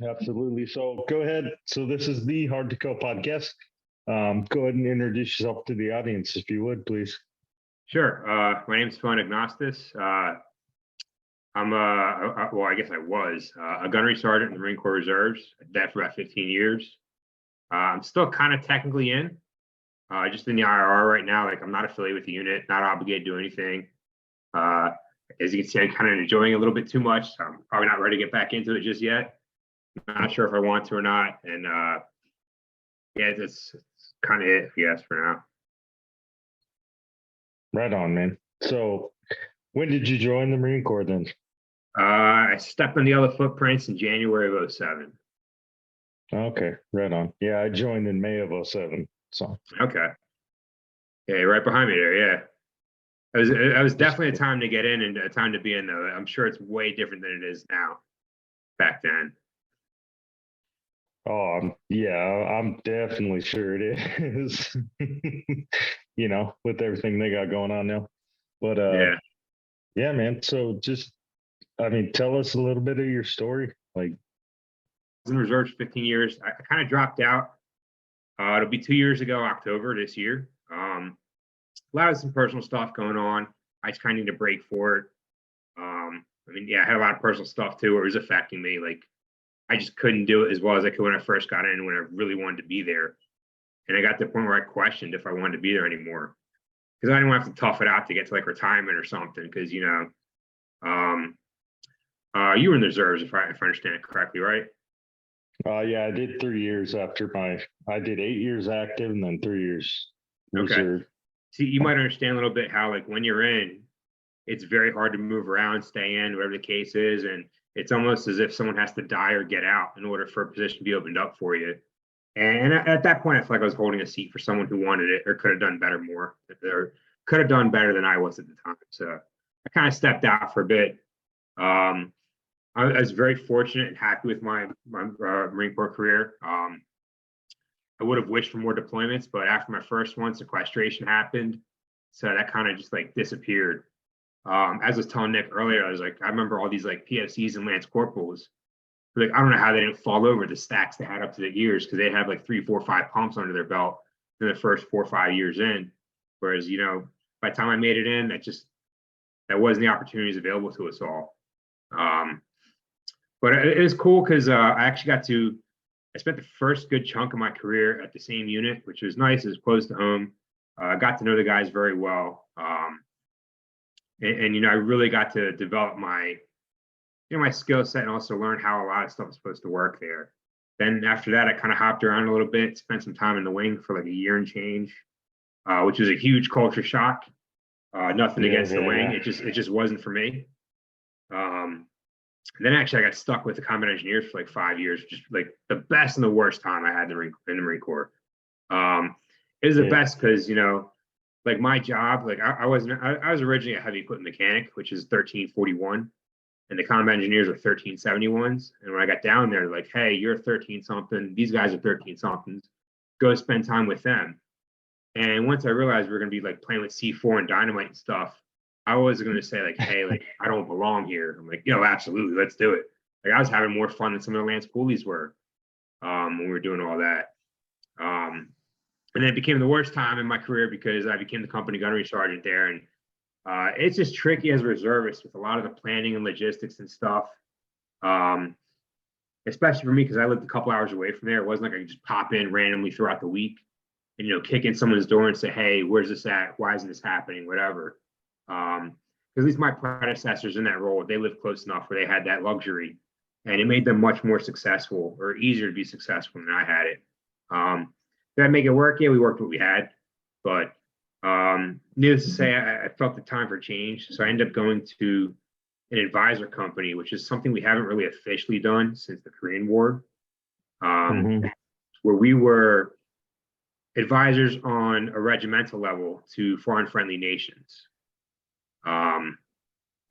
Absolutely. So go ahead. So this is the Hard to Kill podcast. Go ahead and introduce yourself to the audience, if you would, please. Sure. My name is Phill Anagnostsos. Well, I guess I was a gunnery sergeant in the Marine Corps Reserves. I did that for about 15 years. I'm still kind of technically just in the IRR right now. Like I'm not affiliated with the unit, not obligated to do anything. As you can see, I'm kind of enjoying it a little bit too much. So I'm probably not ready to get back into it just yet. Not sure if I want to or not. And yeah, that's kind of it, yes, for now. Right on, man. So when did you join the Marine Corps then? I stepped on the other footprints in January of 2007. Okay, right on. Yeah, I joined in May of 2007. So Okay. Yeah, right behind me there. Yeah. It was definitely a time to get in and a time to be in, though. I'm sure it's way different than it is now back then. Oh, yeah, I'm definitely sure it is. With everything they got going on now. But yeah, man. So tell us a little bit of your story. Like, I was in reserves 15 years. I kind of dropped out. It'll be 2 years ago, October this year. A lot of some personal stuff going on. I just kind of need a break for it. I had a lot of personal stuff too, where it was affecting me. Like, I just couldn't do it as well as I could when I first got in, when I really wanted to be there. And I got to the point where I questioned if I wanted to be there anymore, because I didn't want to have to tough it out to get to like retirement or something. Because you were in the reserves, if I understand it correctly, right? yeah, I did 3 years I did 8 years active and then 3 years reserve. Okay. See, you might understand a little bit how, like, when you're in, it's very hard to move around, stay in, whatever the case is. And it's almost as if someone has to die or get out in order for a position to be opened up for you. And at that point, I feel like I was holding a seat for someone who wanted it or could have done better or could have done better than I was at the time. So I kind of stepped out for a bit. I was very fortunate and happy with my Marine Corps career. I would have wished for more deployments, but after my first one, sequestration happened. So that kind of just like disappeared. As I was telling Nick earlier, I was like, I remember all these like PFCs and Lance Corporals. Like, I don't know how they didn't fall over the stacks they had up to the ears, because they had like 3, 4, 5 pumps under their belt in the first 4 or 5 years in. Whereas, by the time I made it in, that wasn't the opportunities available to us all. But it was cool because I spent the first good chunk of my career at the same unit, which was nice. It was close to home. I got to know the guys very well. I really got to develop my skill set and also learn how a lot of stuff is supposed to work there. Then after that, I kind of hopped around a little bit, spent some time in the wing for like a year and change, which was a huge culture shock. Nothing against the wing. It just wasn't for me. And then actually I got stuck with the combat engineers for like 5 years, just like the best and the worst time I had in the Marine Corps. It was the best because, like my job, like I was originally a heavy equipment mechanic, which is 1341, and the combat engineers are 1371s. And when I got down there, like, hey, you're 13 something, these guys are 13 somethings, go spend time with them. And once I realized we were going to be like playing with C4 and dynamite and stuff, I wasn't going to say like, hey, like I don't belong here. I'm like, absolutely, let's do it. Like I was having more fun than some of the Lance coolies were when we were doing all that. And then it became the worst time in my career because I became the company gunnery sergeant there. And it's just tricky as a reservist with a lot of the planning and logistics and stuff. Especially for me, because I lived a couple hours away from there. It wasn't like I could just pop in randomly throughout the week and, kick in someone's door and say, hey, where's this at? Why isn't this happening? Whatever. At least my predecessors in that role, they lived close enough where they had that luxury, and it made them much more successful or easier to be successful than I had it. Did I make it work? Yeah, we worked what we had, but needless to say, I felt the time for change. So I ended up going to an advisor company, which is something we haven't really officially done since the Korean War, where we were advisors on a regimental level to foreign friendly nations. And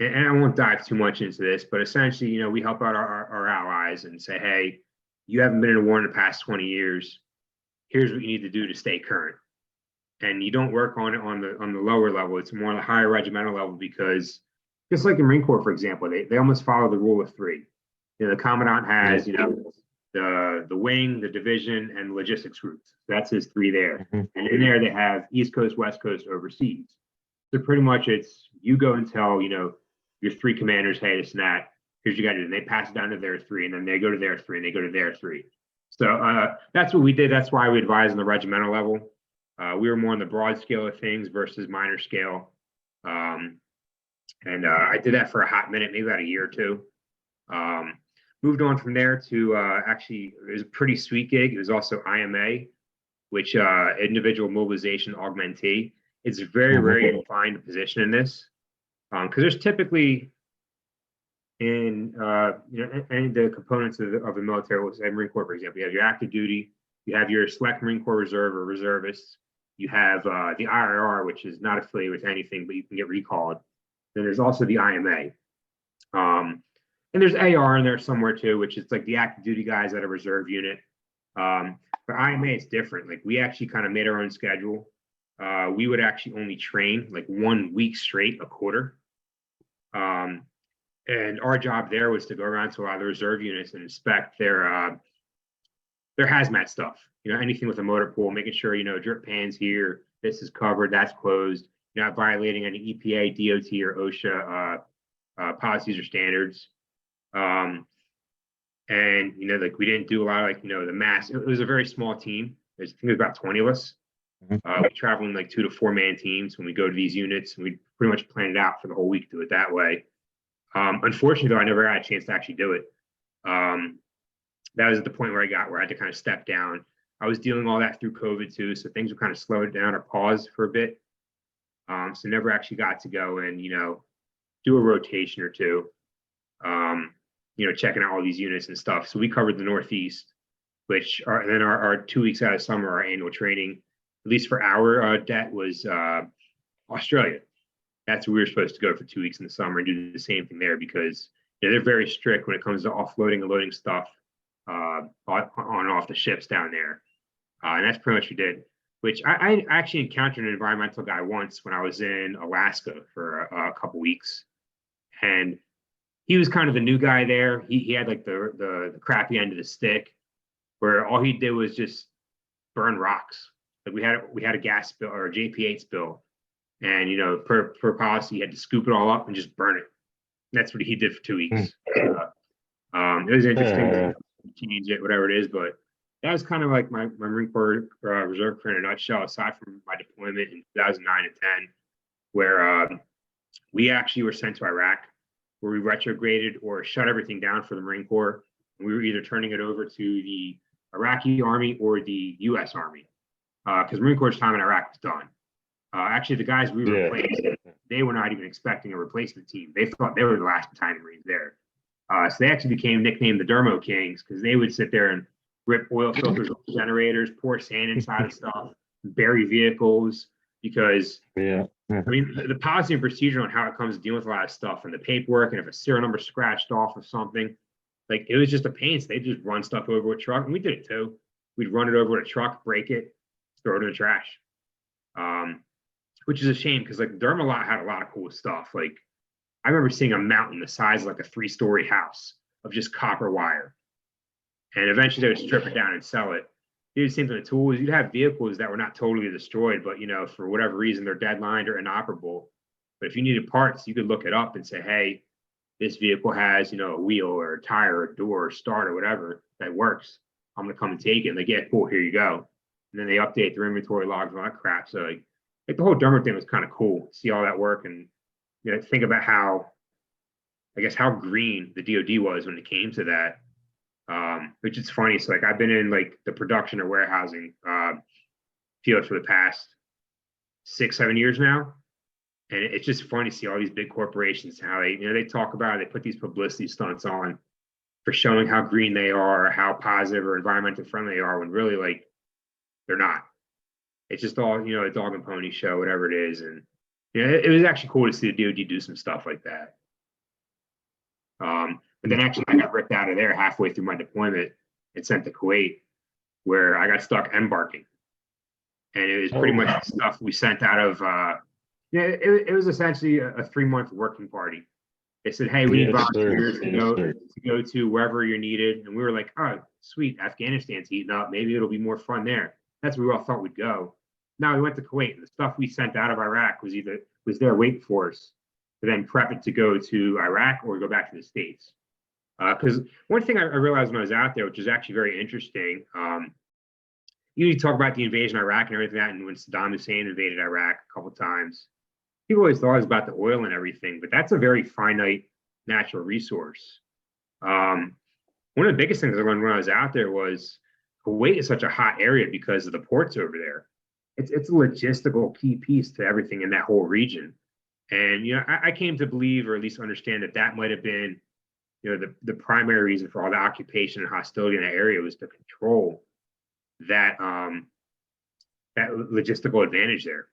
I won't dive too much into this, but essentially, we help out our allies and say, hey, you haven't been in a war in the past 20 years. Here's what you need to do to stay current. And you don't work on it on the lower level. It's more on the higher regimental level, because just like the Marine Corps, for example, they almost follow the rule of 3. The commandant has, the wing, the division, and logistics groups. That's his three there. And in there they have East Coast, West Coast, overseas. So pretty much it's you go and tell, your three commanders, hey, this and that, here's what you got to do. And they pass it down to their three, and then they go to their three, and they go to their three. So that's what we did. That's why we advise on the regimental level. We were more on the broad scale of things versus minor scale. I did that for a hot minute, maybe about a year or two. Moved on from there to actually, it was a pretty sweet gig. It was also IMA, which individual mobilization augmentee. It's very rare to find a position in this because there's typically in any of the components of the military, we'll say Marine Corps, for example, you have your active duty, you have your select Marine Corps Reserve or reservists, you have the IRR, which is not affiliated with anything, but you can get recalled. Then there's also the IMA. And there's AR in there somewhere too, which is like the active duty guys at a reserve unit. For IMA, it's different. Like we actually kind of made our own schedule. We would actually only train like 1 week straight a quarter. And our job there was to go around to a lot of the reserve units and inspect their hazmat stuff. Anything with a motor pool, making sure, drip pans here, this is covered, that's closed. You're not violating any EPA, DOT, or OSHA policies or standards. Like we didn't do a lot of the mass. It was a very small team. I think it was about 20 of us. We travel in like 2 to 4 man teams when we go to these units, and we pretty much planned it out for the whole week to do it that way. Unfortunately, though, I never had a chance to actually do it. That was at the point where I had to kind of step down. I was dealing all that through COVID too, so things were kind of slowed down or paused for a bit. So never actually got to go and do a rotation or two. Checking out all these units and stuff. So we covered the Northeast, which are then our 2 weeks out of summer, our annual training, at least for our det, was Australia. That's where we were supposed to go for 2 weeks in the summer and do the same thing there because they're very strict when it comes to offloading and loading stuff on and off the ships down there. And that's pretty much what we did, which I actually encountered an environmental guy once when I was in Alaska for a couple weeks. And he was kind of the new guy there. He had like the crappy end of the stick where all he did was just burn rocks. Like we had a gas spill or a JP8 spill. And, per policy, he had to scoop it all up and just burn it. And that's what he did for 2 weeks. It was interesting to change it, whatever it is. But that was kind of like my Marine Corps Reserve career in a nutshell, aside from my deployment in 2009 and 10, where we actually were sent to Iraq, where we retrograded or shut everything down for the Marine Corps. And we were either turning it over to the Iraqi Army or the U.S. Army, because Marine Corps' time in Iraq was done. Actually, the guys we replaced, they were not even expecting a replacement team. They thought they were the last battalion Marines there. So they actually became nicknamed the Dermo Kings because they would sit there and rip oil filters off generators, pour sand inside of stuff, bury vehicles, because the policy and procedure on how it comes to dealing with a lot of stuff and the paperwork, and if a serial number scratched off of something, like it was just a pain. So they just run stuff over with a truck, and we did it too. We'd run it over with a truck, break it, throw it in the trash. Which is a shame because like Dermalot had a lot of cool stuff. Like I remember seeing a mountain the size of like a 3-story house of just copper wire. And eventually they would strip it down and sell it. Do the same thing with tools. You'd have vehicles that were not totally destroyed, but for whatever reason they're deadlined or inoperable. But if you needed parts, you could look it up and say, hey, this vehicle has, a wheel or a tire or a door or start or whatever that works. I'm gonna come and take it. And like, yeah, cool, here you go. And then they update their inventory logs and all that crap. So like the whole Dermer thing was kind of cool. See all that work and think about how green the DoD was when it came to that. Which is funny. So like I've been in like the production or warehousing field for the past 6-7 years now. And it's just funny to see all these big corporations, how they talk about it, they put these publicity stunts on for showing how green they are, or how positive or environmentally friendly they are, when really like they're not. It's just all, a dog and pony show, whatever it is. And it was actually cool to see the DoD do some stuff like that. But then actually I got ripped out of there halfway through my deployment and sent to Kuwait, where I got stuck embarking. And it was pretty much stuff we sent out of, it was essentially a 3-month working party. They said, hey, we need Yes, sir. volunteers Yes, sir. to go to wherever you're needed. And we were like, oh, sweet, Afghanistan's heating up. Maybe it'll be more fun there. That's where we all thought we'd go. Now we went to Kuwait, and the stuff we sent out of Iraq was there waiting for us to then prep it to go to Iraq or go back to the States. Because one thing I realized when I was out there, which is actually very interesting, you talk about the invasion of Iraq and everything like that, and when Saddam Hussein invaded Iraq a couple of times, people always thought it was about the oil and everything, but that's a very finite natural resource. One of the biggest things I learned when I was out there was Kuwait is such a hot area because of the ports over there. It's a logistical key piece to everything in that whole region. And I came to believe, or at least understand, that might have been the primary reason for all the occupation and hostility in that area was to control that that logistical advantage there.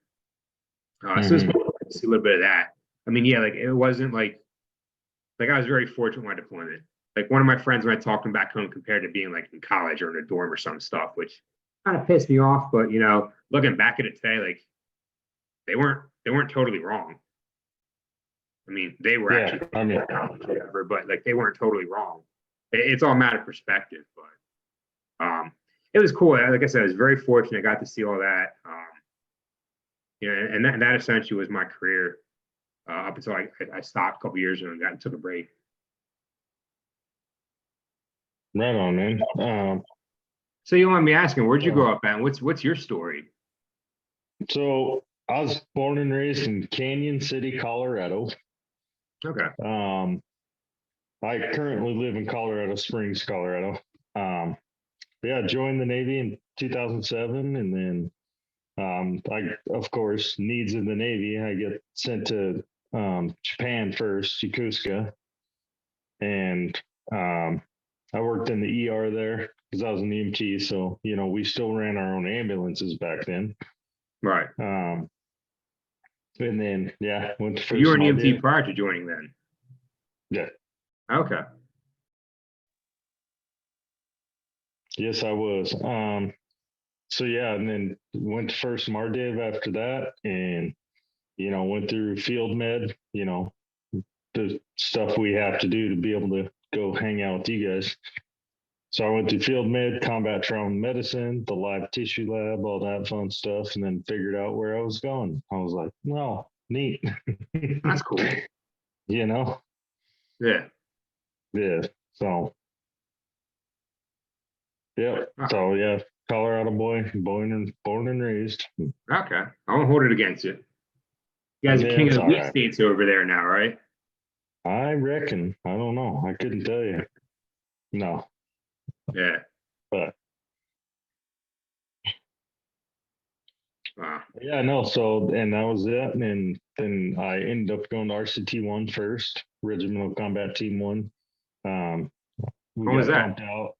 So it's cool to see a little bit of that. I mean, yeah, like it wasn't like I was very fortunate with my deployment. Like one of my friends, when I talked to him back home, compared to being like in college or in a dorm or some stuff, which kind of pissed me off. But looking back at it today, like they weren't totally wrong. I mean, they were actually whatever, but like they weren't totally wrong. It's all a matter of perspective, but it was cool. Like I said, I was very fortunate. I got to see all that. And that essentially was my career up until I stopped a couple years ago and took a break. Right on, man. So you want me asking, where'd you grow up at? And what's your story? So I was born and raised in Canyon City, Colorado. Okay. I currently live in Colorado Springs, Colorado. I joined the Navy in 2007, and then I, of course, needs of the Navy. I get sent to Japan first, Yokosuka, and I worked in the ER there because I was an EMT. So we still ran our own ambulances back then. Right. And then went to first. You were an EMT prior to joining then. Yeah. Okay. Yes, I was. So and then went to first Mardiv after that, and went through field med, the stuff we have to do to be able to go hang out with you guys. So I went through field med, combat trauma medicine, the live tissue lab, all that fun stuff, and then figured out where I was going. I was like, well, neat. That's cool. Yeah. Yeah. So So Colorado boy, born and raised. Okay. I won't hold it against you. You guys are king of the wheat states over there now, right? I reckon. I don't know. I couldn't tell you. No. Yeah. But wow. Yeah, no. So, and that was it. And then I ended up going to RCT1 first, Regimental Combat Team 1. When was that? Out.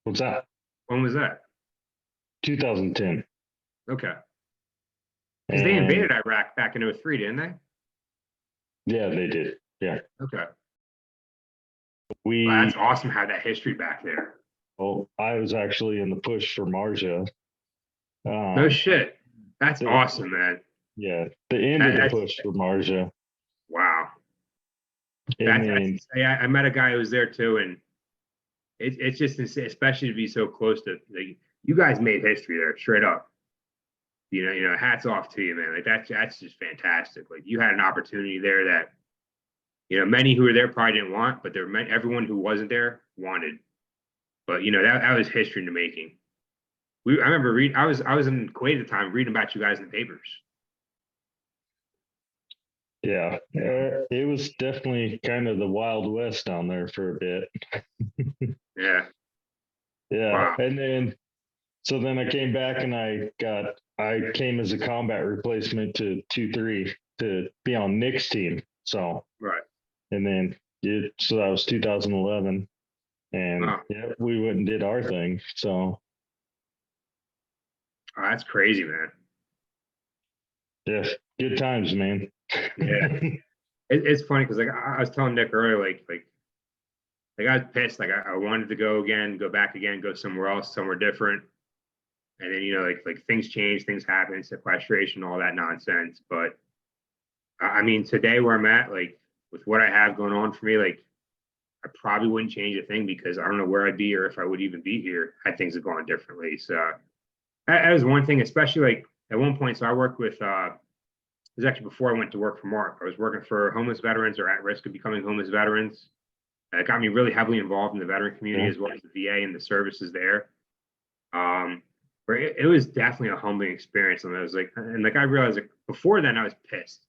What's that? When was that? 2010. Okay. Because they invaded Iraq back in 2003, didn't they? Yeah, they did. Yeah. Okay. Wow, that's awesome how that history back there. Well, I was actually in the push for Marja. No shit. That's awesome, man. Yeah, the end of the push for Marja. Wow. I met a guy who was there too, and it's just insane, especially to be so close to. Like, you guys made history there, straight up. Hats off to you, man. Like that's just fantastic. Like you had an opportunity there that, many who were there probably didn't want, but everyone who wasn't there wanted. But that was history in the making. I remember reading. I was in Kuwait at the time, reading about you guys in the papers. Yeah, it was definitely kind of the Wild West down there for a bit. Yeah. Wow. And then, so then I came back and I came as a combat replacement to 2-3 to be on Nick's team. So right. And then so that was 2011, and we went and did our thing. So. Oh, that's crazy, man. Yeah, good times, man. Yeah, it's funny because like I was telling Nick earlier, like I was pissed. Like I wanted to go back again, go somewhere else, somewhere different. And then like things change, things happen, sequestration, all that nonsense. But I mean, today where I'm at, like with what I have going on for me, like I probably wouldn't change a thing because I don't know where I'd be or if I would even be here had things have gone differently. So that was one thing, especially like at one point. So I worked with, it was actually before I went to work for Mark. I was working for homeless veterans or at risk of becoming homeless veterans. It got me really heavily involved in the veteran community as well as the VA and the services there. Where it was definitely a humbling experience. And I was like, and like I realized like before then I was pissed.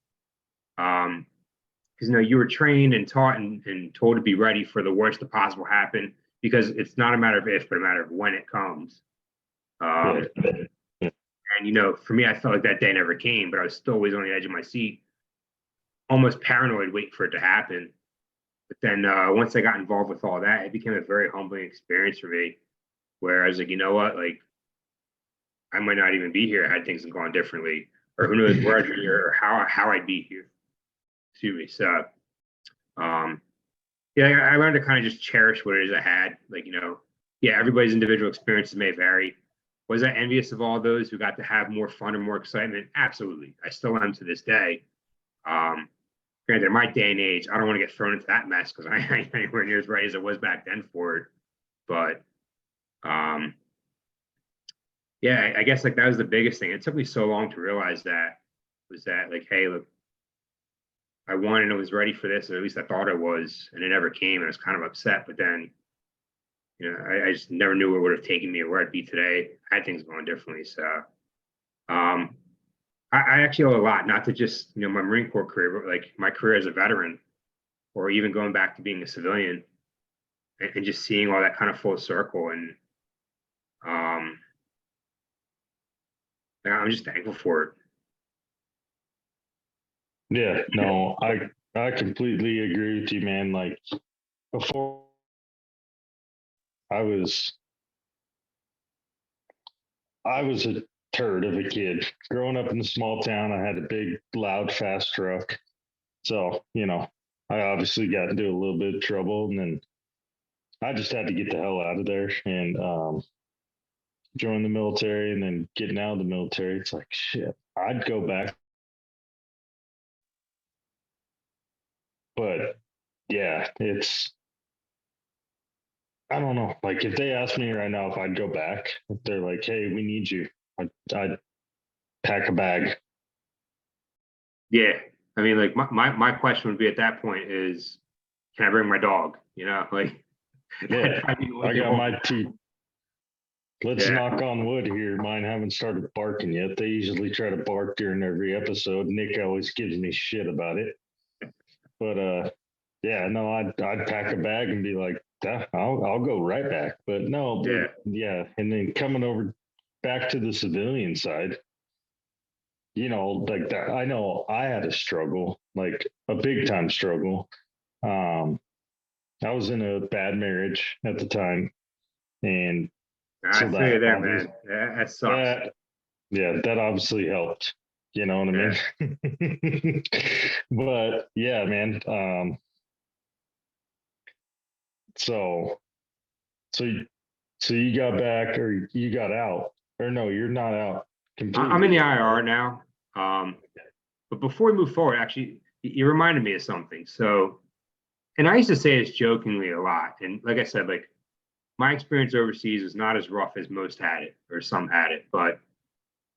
Because you were trained and taught and told to be ready for the worst to possible happen because it's not a matter of if, but a matter of when it comes. And for me, I felt like that day never came, but I was still always on the edge of my seat, almost paranoid, waiting for it to happen. But then once I got involved with all that, it became a very humbling experience for me, where I was like, you know what, like I might not even be here had things gone differently, or who knows where I'd be here or how I'd be here. Excuse me. So, yeah, I learned to kind of just cherish what it is I had. Like, yeah, everybody's individual experiences may vary. Was I envious of all those who got to have more fun and more excitement? Absolutely. I still am to this day. Granted, in my day and age, I don't want to get thrown into that mess because I ain't anywhere near as ready as I was back then for it. But yeah, I guess like that was the biggest thing. It took me so long to realize that was that like, hey, look, I wanted and I was ready for this, or at least I thought I was, and it never came. And I was kind of upset, but then, I just never knew where it would have taken me or where I'd be today. I had things going differently. So, I actually owe a lot, not to just, my Marine Corps career, but like my career as a veteran, or even going back to being a civilian and just seeing all that kind of full circle. And, I'm just thankful for it. Yeah, no, I completely agree with you, man. Like before I was a turd of a kid. Growing up in a small town, I had a big, loud, fast truck. So, I obviously got into a little bit of trouble, and then I just had to get the hell out of there and join the military. And then getting out of the military, it's like shit. I'd go back. But yeah, I don't know. Like if they ask me right now if I'd go back, if they're like, "Hey, we need you," I'd pack a bag. Yeah. I mean, like my question would be at that point is, can I bring my dog? Like Yeah, I got my two. teeth. Let's knock on wood here. Mine haven't started barking yet. They usually try to bark during every episode. Nick always gives me shit about it. But yeah, no, I'd pack a bag and be like, I'll go right back. But no, yeah, and then coming over back to the civilian side, like that. I know I had a struggle, like a big time struggle. I was in a bad marriage at the time, and I feel you there, man. That sucks. That obviously helped. You know what I mean? But yeah, man. So you got back or you got out, or no, you're not out completely. I'm in the IR now. But before we move forward, actually, you reminded me of something. So, and I used to say this jokingly a lot. And like I said, like my experience overseas is not as rough as most had it or some had it. But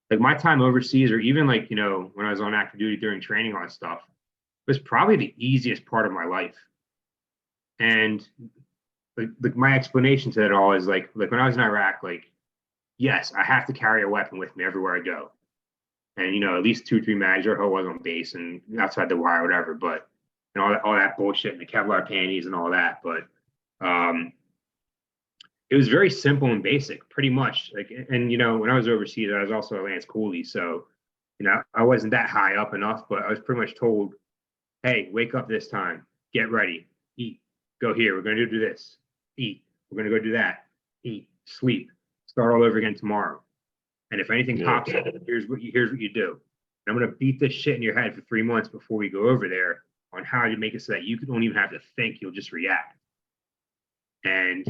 like my time overseas, or even like, when I was on active duty during training on stuff, was probably the easiest part of my life. And like my explanation to it all is like when I was in Iraq, like, yes, I have to carry a weapon with me everywhere I go. And, at least 2-3 mags or was on base and outside the wire, whatever. But, all that bullshit and the Kevlar panties and all that. But it was very simple and basic, pretty much. Like, and, when I was overseas, I was also a Lance Coolie. So, I wasn't that high up enough, but I was pretty much told, hey, wake up this time, get ready, eat, go here. We're going to do this, eat. We're going to go do that, eat, sleep, start all over again tomorrow. And if anything pops up, here's what you do. And I'm going to beat this shit in your head for 3 months before we go over there on how to make it so that you don't even have to think, you'll just react. And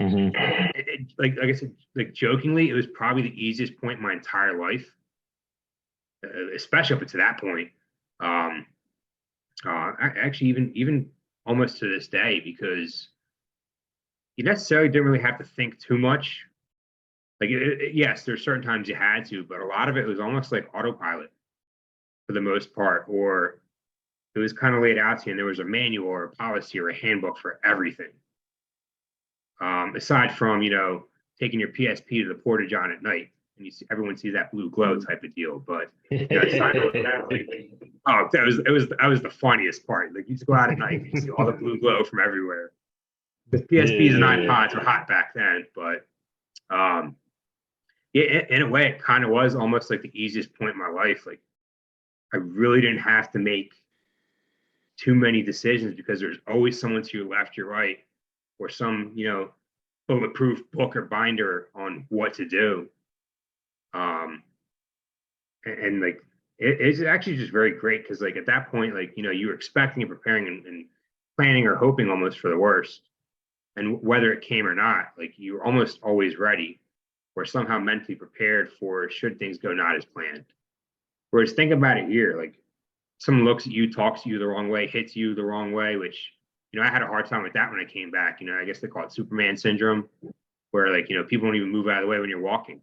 like I said, like jokingly, it was probably the easiest point in my entire life, especially up to that point. Actually, even almost to this day, because you necessarily didn't really have to think too much. Like, yes, there's certain times you had to, but a lot of it was almost like autopilot for the most part, or it was kind of laid out to you, and there was a manual or a policy or a handbook for everything. Aside from, taking your PSP to the porta john at night, and everyone sees that blue glow type of deal. But aside from that, oh, that was the funniest part. Like, you just go out at night and you see all the blue glow from everywhere. Because PSPs and iPods were hot back then, but in a way, it kind of was almost like the easiest point in my life. Like, I really didn't have to make too many decisions because there's always someone to your left, your right, or some, bulletproof book or binder on what to do. And like, it's actually just very great because, like, at that point, like, you were expecting and preparing and planning or hoping almost for the worst. And whether it came or not, like, you were almost always ready or somehow mentally prepared for should things go not as planned. Whereas think about it here, like, someone looks at you, talks to you the wrong way, hits you the wrong way, which, I had a hard time with that when I came back. I guess they call it Superman syndrome, where, like, people don't even move out of the way when you're walking.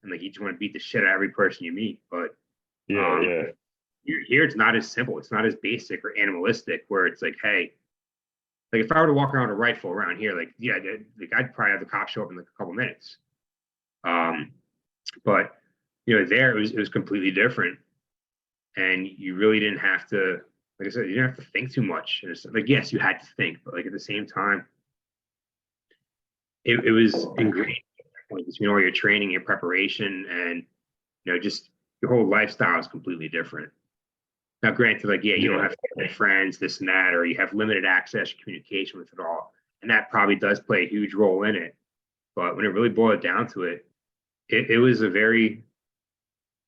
And, like, you just want to beat the shit out of every person you meet. But here it's not as simple. It's not as basic or animalistic where it's like, hey, like, if I were to walk around with a rifle around here, like, yeah, like, I'd probably have the cops show up in like a couple minutes. But there it was completely different, and you really didn't have to, like I said, you didn't have to think too much. And it's like, yes, you had to think, but, like, at the same time, it was ingrained between all your training, your preparation, and just your whole lifestyle is completely different. Now, granted, like, yeah, you don't have friends, this and that, or you have limited access, communication with it all, and that probably does play a huge role in it. But when it really boiled down to it, it was a very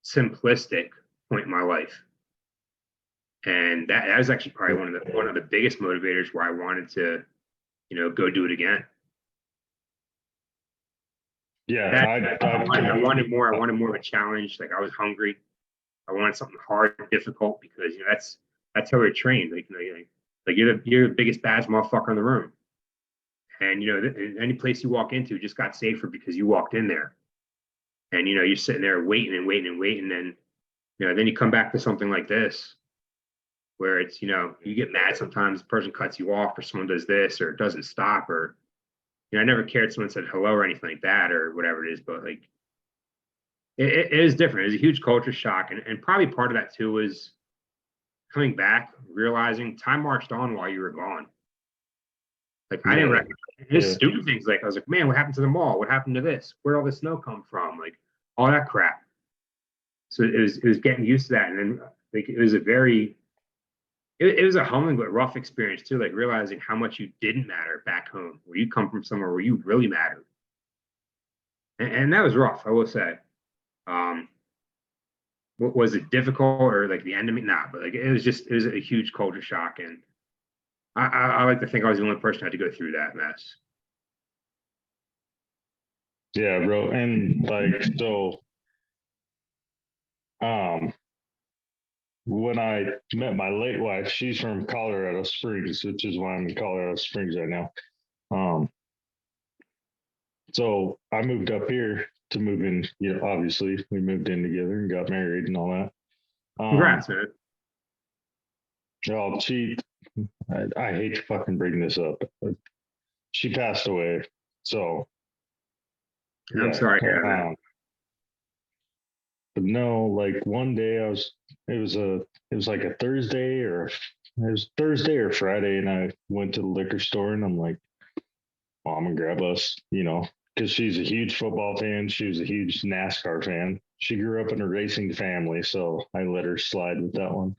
simplistic point in my life, and that was actually probably one of the biggest motivators where I wanted to, go do it again. Yeah, I wanted more. I wanted more of a challenge. Like, I was hungry. I wanted something hard and difficult because that's how we're trained. Like, you're the biggest baddest motherfucker in the room, and any place you walk into just got safer because you walked in there, and you're sitting there waiting and waiting and waiting, and then you come back to something like this, where it's you get mad sometimes. The person cuts you off, or someone does this, or doesn't stop, or I never cared if someone said hello or anything like that or whatever it is, but, like, it is different. It was a huge culture shock, and probably part of that too was coming back, realizing time marched on while you were gone. Like, I didn't recognize just stupid things. Like, I was like, man, what happened to the mall? What happened to this? Where'd all the snow come from? Like, all that crap. So it was getting used to that, and then, like, it was a humbling but rough experience too. Like, realizing how much you didn't matter back home, where you come from somewhere where you really mattered, and that was rough, I will say. Was it difficult or, like, the end of me? Nah, but, like, it was a huge culture shock, and I like to think I was the only person who had to go through that mess. Yeah, bro. And, like, so when I met my late wife, she's from Colorado Springs, which is why I'm in Colorado Springs right now. So I moved up here to move in. Obviously we moved in together and got married and all that. Congrats, man. Oh, I hate to fucking bring this up, but she passed away. So I'm sorry to hear that. But no, like, one day it was like a Thursday, or it was Thursday or Friday, and I went to the liquor store and I'm like, well, I'm gonna grab us, because she's a huge football fan. She was a huge NASCAR fan. She grew up in a racing family, so I let her slide with that one.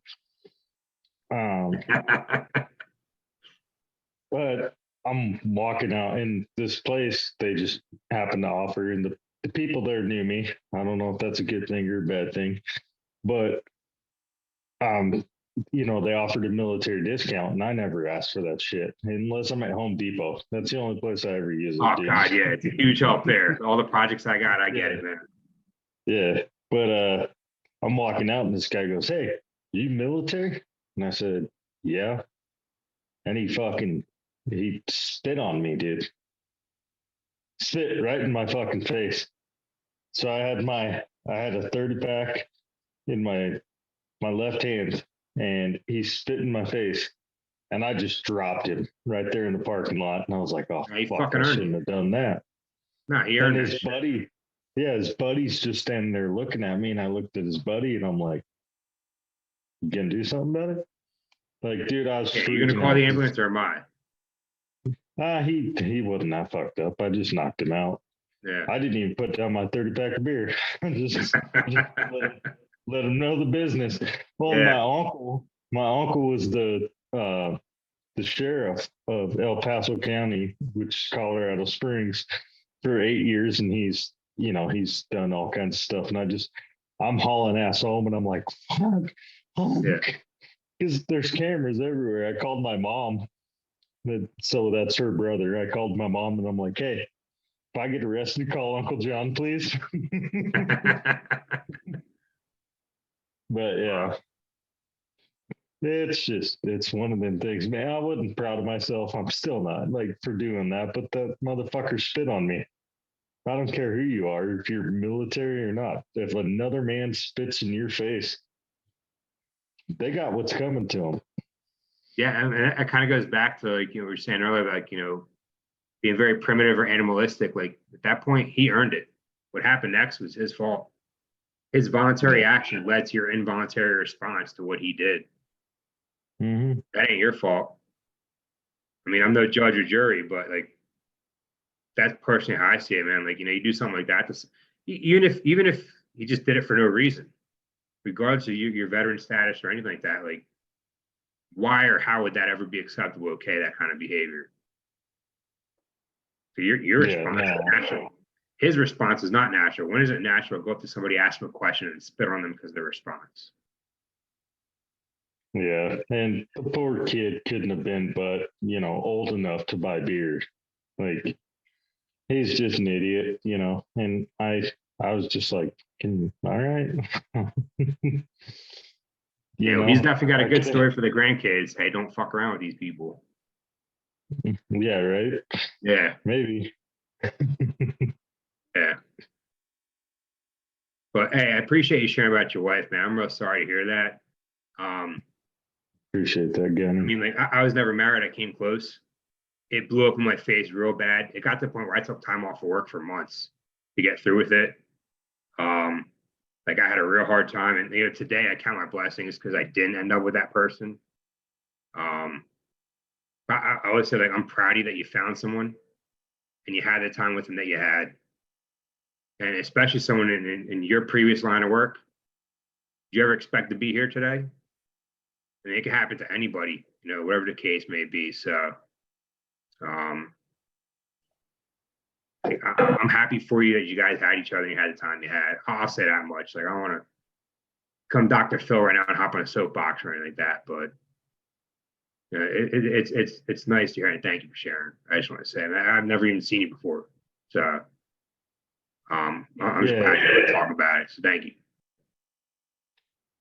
But I'm walking out in this place, they just happened to offer, and the people there knew me. I don't know if that's a good thing or a bad thing, but they offered a military discount, and I never asked for that shit unless I'm at Home Depot. That's the only place I ever use it. Oh, dude. God, yeah, it's a huge help there. All the projects I got, I get it, man. Yeah, but I'm walking out, and this guy goes, "Hey, you military?" And I said, "Yeah." and he spit on me, dude. Spit right in my fucking face. So I had a 30 pack in my left hand, and he spit in my face, and I just dropped him right there in the parking lot. And I was like, oh, Yeah, he fuck, fucking I earned shouldn't it. have done that. No, he And earned that his shit. buddy, yeah, his buddy's just standing there looking at me, and I looked at his buddy, and I'm like, you gonna do something about it? Like, dude, I was Yeah, you're gonna freaking call out the because ambulance or am I? he wasn't that fucked up. I just knocked him out. Yeah. I didn't even put down my 30 pack of beer. I just let him know the business. Well, Yeah. my uncle was the sheriff of El Paso County, which is Colorado Springs, for 8 years, and he's done all kinds of stuff. And I'm hauling ass home, and I'm like, fuck, Yeah. because there's cameras everywhere. I called my mom, so that's her brother. I called my mom, and I'm like, hey, if I get arrested, call Uncle John, please. But yeah, it's one of them things, man. I wasn't proud of myself. I'm still not, like, for doing that, but that motherfucker spit on me. I don't care who you are, if you're military or not. If another man spits in your face, they got what's coming to them. Yeah, and it kind of goes back to, like, we were saying earlier, like, being very primitive or animalistic. Like, at that point, he earned it. What happened next was his fault. His voluntary action led to your involuntary response to what he did. Mm-hmm. That ain't your fault. I mean, I'm no judge or jury, but, like, that's personally how I see it, man. Like, you do something like that, even if you just did it for no reason, regardless of your veteran status or anything like that. Like, why or how would that ever be acceptable? Okay, that kind of behavior. So your Yeah, response is no. natural. His response is not natural. When is it natural? Go up to somebody, ask them a question, and spit on them because of their response. Yeah, and the poor kid couldn't have been but old enough to buy beer. Like, he's just an idiot, and I was just like, all right. He's definitely got a I good could story for the grandkids. Hey, don't fuck around with these people. yeah, right. Yeah, Maybe. yeah. But hey, I appreciate you sharing about your wife, man. I'm real sorry to hear that. Appreciate that, I Gunny. mean, like, I was never married. I came close. It blew up in my face real bad. It got to the point where I took time off of work for months to get through with it. Like, I had a real hard time, and today I count my blessings because I didn't end up with that person. I always say, like, I'm proud of you that you found someone and you had the time with them that you had, and especially someone in your previous line of work. Do you ever expect to be here today? And it can happen to anybody, whatever the case may be. So, I'm happy for you that you guys had each other and you had the time you had. I'll say that much. Like, I don't want to come Dr. Phil right now and hop on a soapbox or anything like that, but it's nice to hear, and thank you for sharing. I just want to say, I've never even seen you before, so I'm just glad you able to talk about it. So thank you.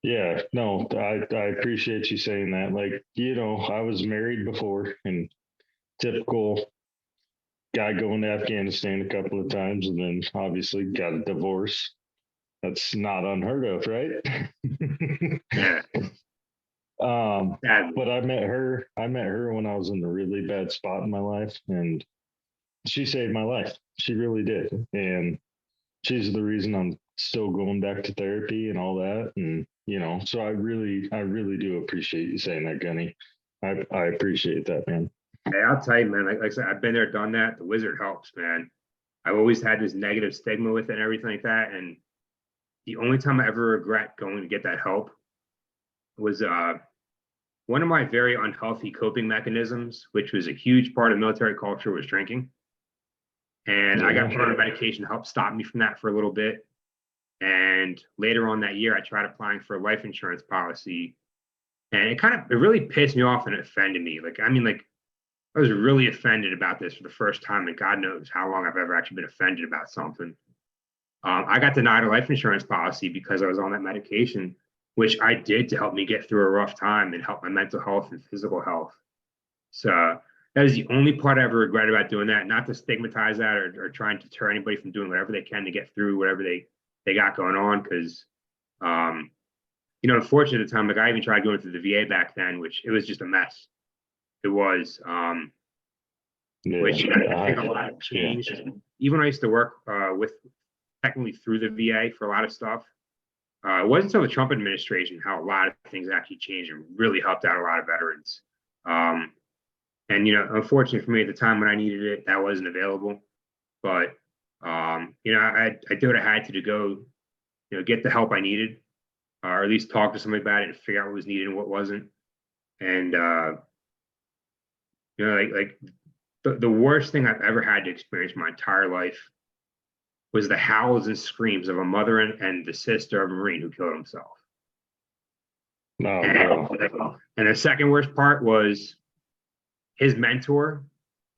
Yeah, no, I appreciate you saying that. Like, I was married before, and typical guy going to Afghanistan a couple of times, and then obviously got a divorce. That's not unheard of, right? Yeah. But I met her when I was in a really bad spot in my life, and she saved my life. She really did. And she's the reason I'm still going back to therapy and all that. And, so I really do appreciate you saying that, Gunny. I appreciate that, man. Hey, I'll tell you, man, like I said, I've been there, done that. The wizard helps, man. I've always had this negative stigma with it and everything like that. And the only time I ever regret going to get that help was one of my very unhealthy coping mechanisms, which was a huge part of military culture, was drinking. And I got put on a medication to help stop me from that for a little bit. And later on that year, I tried applying for a life insurance policy. And it really pissed me off and it offended me. Like, I mean, like, I was really offended about this for the first time, and God knows how long I've ever actually been offended about something. I got denied a life insurance policy because I was on that medication, which I did to help me get through a rough time and help my mental health and physical health. So that was the only part I ever regret about doing that. Not to stigmatize that or trying to deter anybody from doing whatever they can to get through whatever they got going on. Because, unfortunately at the time, like I even tried going through the VA back then, which it was just a mess. It was, which I think a lot changed. Yeah. Even when I used to work with technically through the VA for a lot of stuff. It wasn't until the Trump administration how a lot of things actually changed and really helped out a lot of veterans. And unfortunately for me at the time when I needed it, that wasn't available. But I did what I had to go, get the help I needed, or at least talk to somebody about it and figure out what was needed and what wasn't. And the worst thing I've ever had to experience my entire life was the howls and screams of a mother and the sister of a Marine who killed himself. And the second worst part was his mentor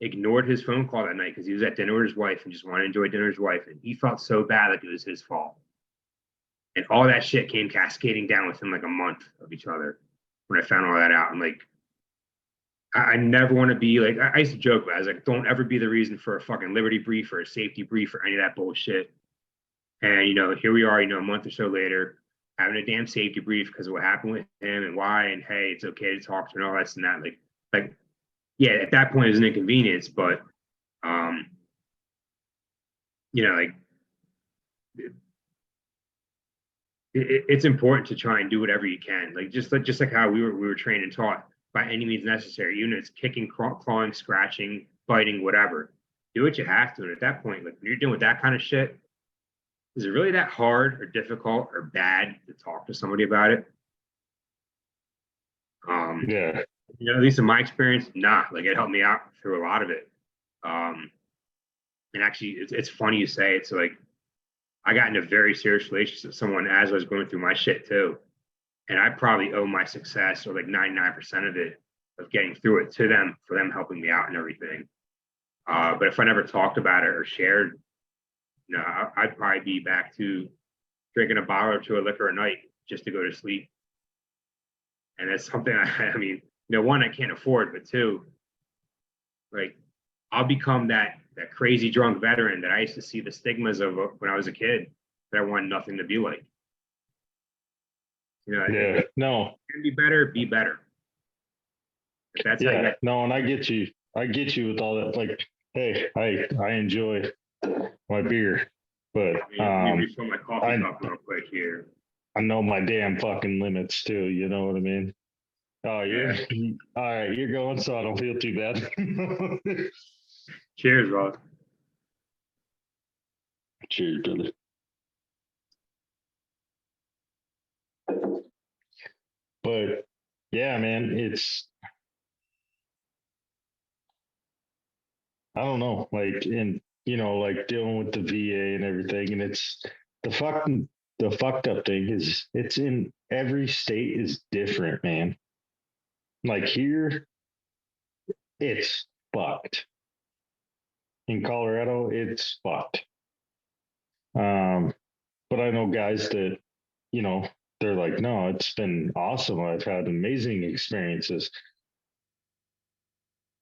ignored his phone call that night because he was at dinner with his wife and just wanted to enjoy dinner with his wife. And he felt so bad like it was his fault. And all that shit came cascading down within like a month of each other when I found all that out. I'm like, I never want to be like, I used to joke about it. I was like, don't ever be the reason for a fucking liberty brief or a safety brief or any of that bullshit. And, here we are, a month or so later, having a damn safety brief because of what happened with him and why. And hey, it's okay to talk to him and all this and that. Like, yeah, at that point it was an inconvenience, but, it's important to try and do whatever you can. Like, just like how we were trained and taught. By any means necessary, even if it's kicking, clawing, scratching, biting, whatever. Do what you have to. And at that point, like when you're dealing with that kind of shit, is it really that hard or difficult or bad to talk to somebody about it? Yeah. At least in my experience, nah. Like it helped me out through a lot of it. And actually, it's funny you say it. So like, I got in a very serious relationship with someone as I was going through my shit too. And I probably owe my success, or like 99% of it, of getting through it to them, for them helping me out and everything. But if I never talked about it or shared, I'd probably be back to drinking a bottle or two of liquor a night just to go to sleep. And that's something one, I can't afford, but two, like I'll become that crazy drunk veteran that I used to see the stigmas of when I was a kid that I wanted nothing to be like. Yeah, no. Can be better, be better. That's yeah, no, and I get you with all that. Like, hey, I enjoy my beer, but let me refill my coffee cup real quick here. I know my damn fucking limits too. You know what I mean? Oh, you're all right. You're going, so I don't feel too bad. Cheers, Ross. Cheers, brother. But yeah, man, I don't know, like, and like dealing with the VA and everything, and it's the fucked up thing is it's in every state is different, man. Like here, it's fucked. In Colorado, it's fucked. But I know guys that, they're like, no, it's been awesome. I've had amazing experiences.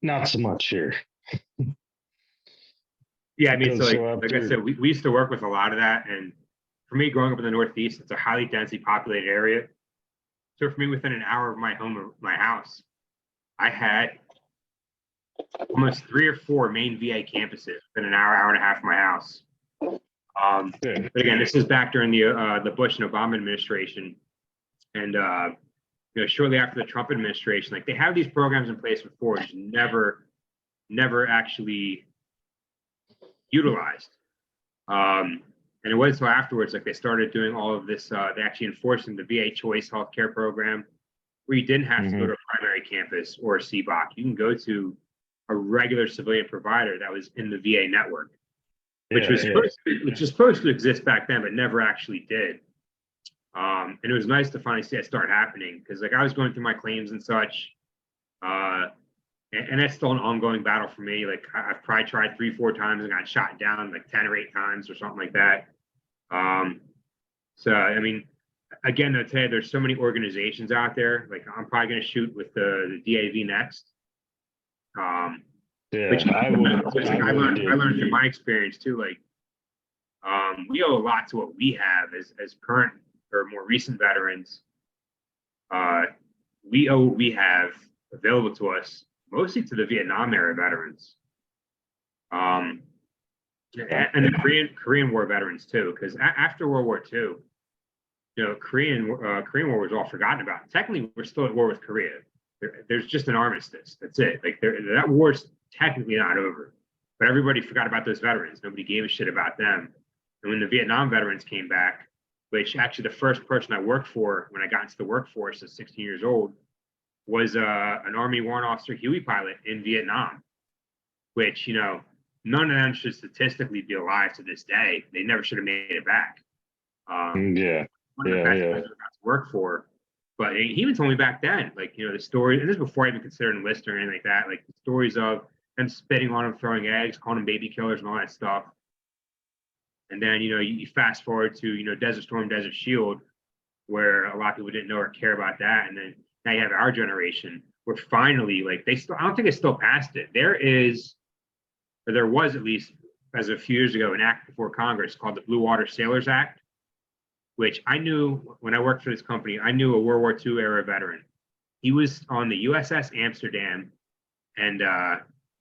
Not so much here. Yeah, I mean, so like I said, we used to work with a lot of that. And for me, growing up in the Northeast, it's a highly densely populated area. So for me, within an hour of my home or my house, I had almost 3 or 4 main VA campuses within an hour and a half from my house. But again, this is back during the Bush and Obama administration. And, shortly after the Trump administration, like they have these programs in place before, just never actually utilized. And it wasn't until afterwards, like they started doing all of this, they actually enforcing the VA Choice Healthcare Program, where you didn't have to go to a primary campus or a CBOC. You can go to a regular civilian provider that was in the VA network, which was supposed to exist back then, but never actually did. And it was nice to finally see that start happening, because like I was going through my claims and such, and that's still an ongoing battle for me. Like I've probably tried 3-4 times and got shot down like 10 or 8 times or something like that. So I mean, again, I'd say there's so many organizations out there. Like I'm probably going to shoot with the DAV next, Yeah, Which I would. I I would learned through do. my experience too. Like, we owe a lot to what we have as current or more recent veterans. Uh, we owe what we have available to us mostly to the Vietnam era veterans, um, and the Korean War veterans too. Because after World War II, Korean War was all forgotten about. Technically, we're still at war with Korea. There's just an armistice. That's it. Like that war's technically not over, but everybody forgot about those veterans. Nobody gave a shit about them. And when the Vietnam veterans came back, which actually the first person I worked for when I got into the workforce at 16 years old was an Army warrant officer Huey pilot in Vietnam, which, none of them should statistically be alive to this day. They never should have made it back. Yeah. One of the best guys I got to work for. But he even told me back then, like, the story, and this is before I even considered enlisting or anything like that, like the stories of them spitting on him, throwing eggs, calling them baby killers and all that stuff. And then, you fast forward to, Desert Storm, Desert Shield, where a lot of people didn't know or care about that. And then now you have our generation where finally, like, I don't think it's still passed it. There was at least, as a few years ago, an act before Congress called the Blue Water Sailors Act, which I knew when I worked for this company. I knew a World War II era veteran. He was on the USS Amsterdam, and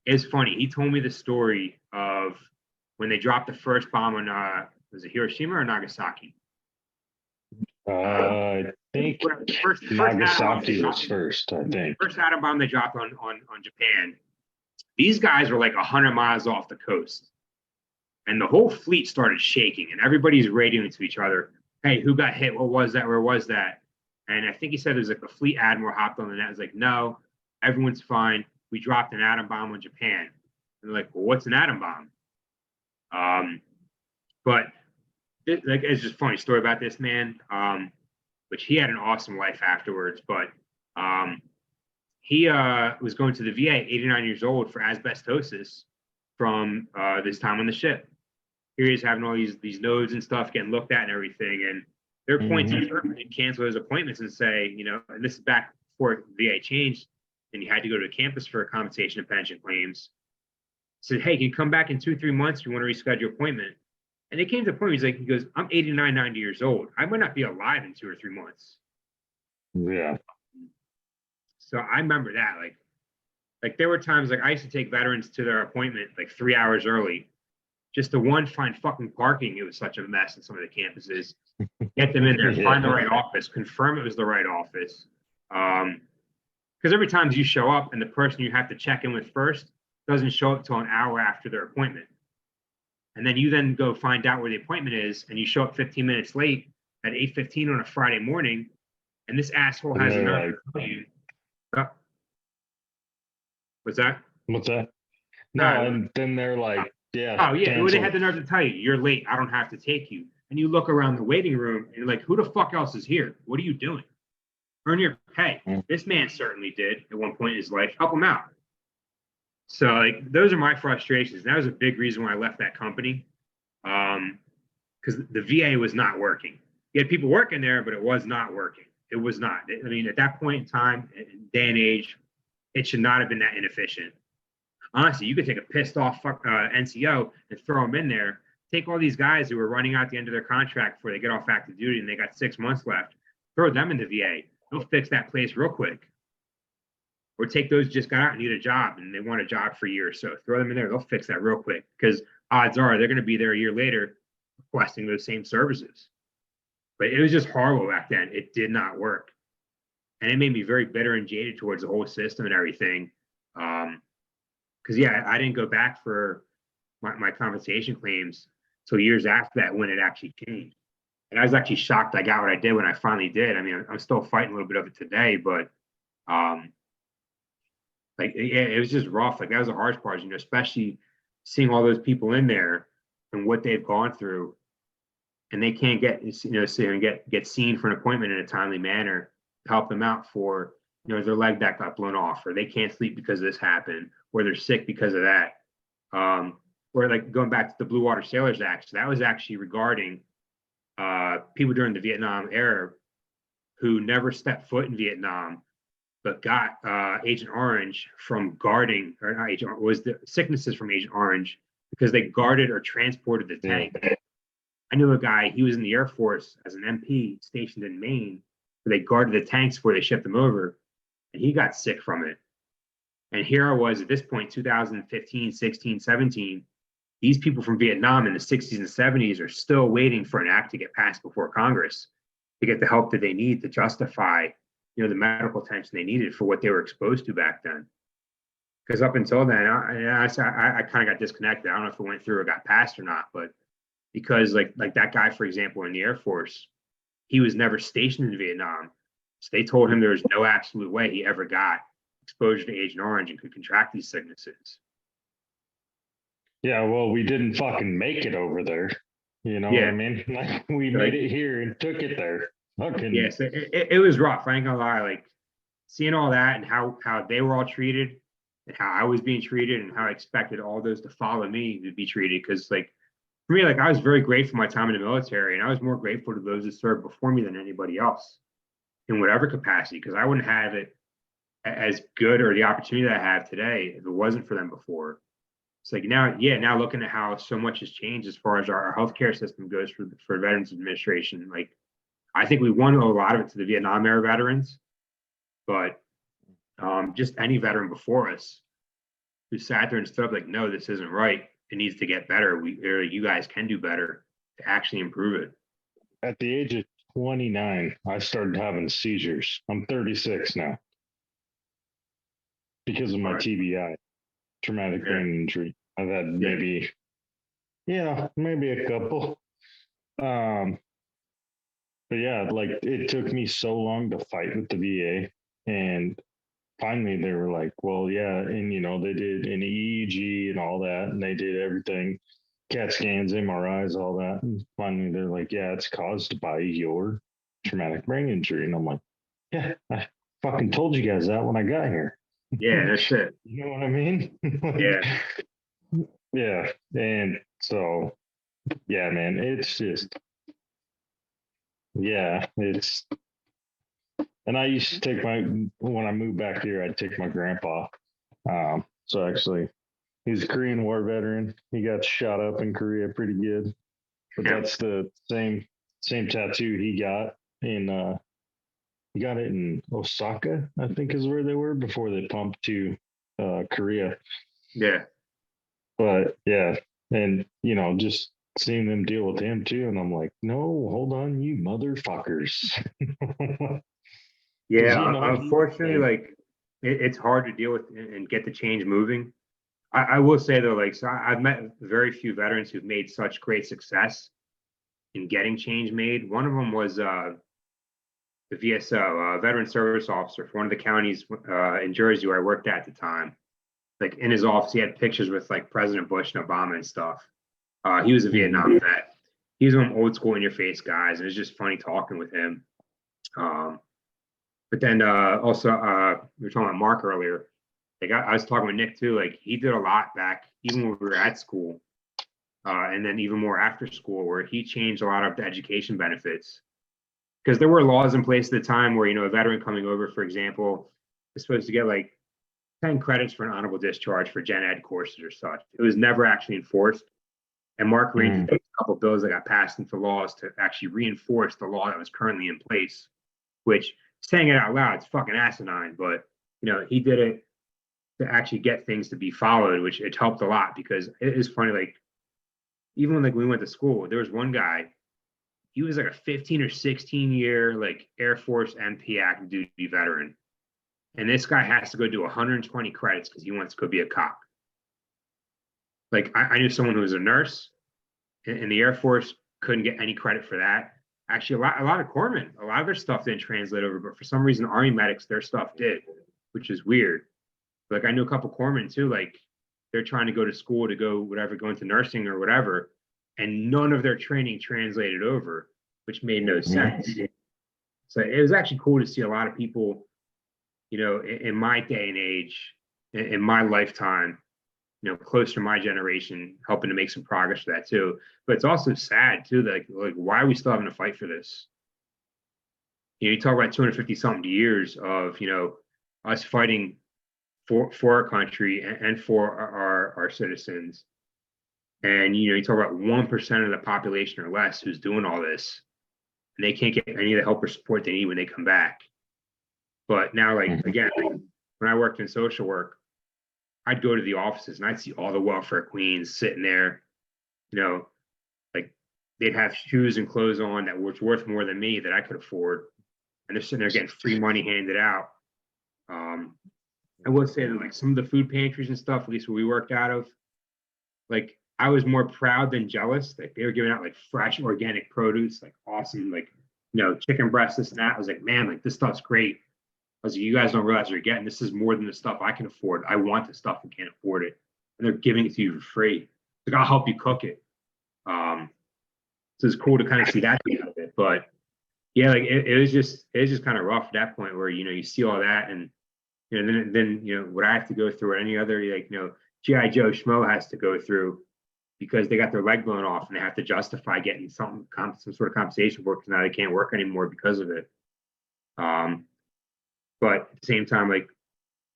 it's funny. He told me the story of when they dropped the first bomb on was it Hiroshima or Nagasaki? I think Nagasaki was first. I think first atom bomb they dropped on Japan. These guys were like 100 miles off the coast, and the whole fleet started shaking, and everybody's radioing to each other. Hey, who got hit? What was that? Where was that? And I think he said it was like the fleet admiral hopped on the net. It was like, no, everyone's fine. We dropped an atom bomb on Japan. And they're like, well, what's an atom bomb? But it's just a funny story about this man, which he had an awesome life afterwards. But he was going to the VA, 89 years old, for asbestosis from this time on the ship. Here he is having all these nodes and stuff getting looked at and everything. And there are points in time to cancel his appointments and say, and this is back before VA changed, and you had to go to campus for compensation and pension claims. Said, hey, can you come back in 2-3 months? You want to reschedule your appointment? And it came to the point, he goes, I'm 89, 90 years old. I might not be alive in 2 or 3 months. Yeah. So I remember that. Like there were times I used to take veterans to their appointment like 3 hours early, just to find fucking parking. It was such a mess in some of the campuses. Get them in there, find the right office, confirm it was the right office. Because every time you show up and the person you have to check in with first doesn't show up till an hour after their appointment. And then you then go find out where the appointment is, and you show up 15 minutes late at 8:15 on a Friday morning, and this asshole has enough to tell you. What's that? What's that? No, and then they're like, yeah. Oh, yeah. Well, they had the nerve to tell you, you're late. I don't have to take you. And you look around the waiting room, and you're like, who the fuck else is here? What are you doing? Earn your pay. This man certainly did at one point in his life. Help him out. So, like, those are my frustrations. That was a big reason why I left that company, because the VA was not working. You had people working there, but it was not working. It was not. I mean, at that point in time, day and age, it should not have been that inefficient. Honestly, you could take a pissed off NCO and throw them in there. Take all these guys who were running out the end of their contract before they get off active duty and they got 6 months left. Throw them in the VA. They'll fix that place real quick. Or take those who just got out and need a job and they want a job for a year or so. Throw them in there. They'll fix that real quick, because odds are they're going to be there a year later requesting those same services. But it was just horrible back then. It did not work. And it made me very bitter and jaded towards the whole system and everything. Because, yeah, I didn't go back for my compensation claims till years after that when it actually changed. And I was actually shocked I got what I did when I finally did. I mean, I'm still fighting a little bit of it today, but it was just rough. Like, that was the hardest part, especially seeing all those people in there and what they've gone through, and they can't get, get seen for an appointment in a timely manner to help them out for, their leg that got blown off, or they can't sleep because this happened, or they're sick because of that. Or like going back to the Blue Water Sailors Act, so that was actually regarding people during the Vietnam era who never stepped foot in Vietnam, but got Agent Orange from guarding, or not Agent, was the sicknesses from Agent Orange because they guarded or transported the tank. Yeah. I knew a guy, he was in the Air Force as an MP stationed in Maine, where they guarded the tanks before they shipped them over, and he got sick from it. And here I was at this point, 2015, 16, 17. These people from Vietnam in the 60s and 70s are still waiting for an act to get passed before Congress to get the help that they need to justify, the medical attention they needed for what they were exposed to back then. Because up until then, I kind of got disconnected. I don't know if it went through or got passed or not, but because like that guy, for example, in the Air Force, he was never stationed in Vietnam. So they told him there was no absolute way he ever got exposure to Agent Orange and could contract these sicknesses. Yeah, well, we didn't fucking make it over there. You know what I mean? Like we made it here and took it there. Fucking yes, it was rough. I ain't gonna lie. Like seeing all that and how they were all treated and how I was being treated and how I expected all those to follow me to be treated. Because like for me, like I was very grateful for my time in the military, and I was more grateful to those that served before me than anybody else in whatever capacity. Because I wouldn't have it as good or the opportunity that I have today if it wasn't for them before. It's like now looking at how so much has changed as far as our healthcare system goes for Veterans Administration, like I think we won a lot of it to the Vietnam era veterans, but just any veteran before us who sat there and stood up like, no, this isn't right. It needs to get better. You guys can do better to actually improve it. At the age of 29, I started having seizures. I'm 36 now because of my TBI. Traumatic brain injury. I've had maybe a couple. But yeah, like it took me so long to fight with the VA, and finally they were like, well, yeah, and they did an EEG and all that, and they did everything, CAT scans, MRIs, all that, and finally they're like, yeah, it's caused by your traumatic brain injury, and I'm like, yeah, I fucking told you guys that when I got here. Yeah, that's it. You know what I mean? Yeah. And so, yeah, man, it's just, and I used to take when I moved back here, I'd take my grandpa. So actually, he's a Korean War veteran. He got shot up in Korea pretty good. But that's the same tattoo he got in, he got it in Osaka, I think is where they were before they pumped to Korea. Yeah. But yeah, and just seeing them deal with him too, and I'm like, no, hold on, you motherfuckers. Yeah, unfortunately, like it's hard to deal with and get the change moving. I will say though, like, so I've met very few veterans who've made such great success in getting change made. One of them was the VSO, veteran service officer for one of the counties in Jersey where I worked at the time. Like in his office, he had pictures with like President Bush and Obama and stuff. He was a Vietnam vet. He was one of them old school in your face guys, and it was just funny talking with him. But then also we were talking about Mark earlier. Like I was talking with Nick too. Like he did a lot back even when we were at school, and then even more after school, where he changed a lot of the education benefits. Because there were laws in place at the time where a veteran coming over, for example, is supposed to get like 10 credits for an honorable discharge for gen ed courses or such. It was never actually enforced. And Mark reintroduced a couple of bills that got passed into laws to actually reinforce the law that was currently in place, which saying it out loud, it's fucking asinine, but he did it to actually get things to be followed, which it helped a lot because it is funny. Like even when we went to school, there was one guy, he was like a 15 or 16 year like Air Force MP active duty veteran. And this guy has to go do 120 credits because he wants to go be a cop. Like I knew someone who was a nurse in the Air Force, couldn't get any credit for that. Actually, a lot of corpsmen, a lot of their stuff didn't translate over, but for some reason, Army medics, their stuff did, which is weird. Like I knew a couple corpsmen too, like they're trying to go to school to go into nursing or whatever, and none of their training translated over, which made no sense. So it was actually cool to see a lot of people, in my day and age, in my lifetime, close to my generation, helping to make some progress for that too. But it's also sad too, that like why are we still having to fight for this? You talk about 250 something years of, us fighting for our country and for our citizens. And you talk about 1% of the population or less who's doing all this, and they can't get any of the help or support they need when they come back. But now, like again, when I worked in social work, I'd go to the offices and I'd see all the welfare queens sitting there, like they'd have shoes and clothes on that was worth more than me that I could afford, and they're sitting there getting free money handed out. I will say that like some of the food pantries and stuff, at least where we worked out of, like I was more proud than jealous. Like they were giving out like fresh organic produce, like awesome, like chicken breast, this and that. I was like, man, like this stuff's great. I was like, you guys don't realize what you're getting. This is more than the stuff I can afford. I want the stuff and can't afford it, and they're giving it to you for free. Like I'll help you cook it. So it's cool to kind of see that piece of it. But yeah, like it was just kind of rough at that point where you see all that, and then what I have to go through, or any other GI Joe schmo has to go through, because they got their leg blown off and they have to justify getting some sort of compensation for it because now they can't work anymore because of it. But at the same time, like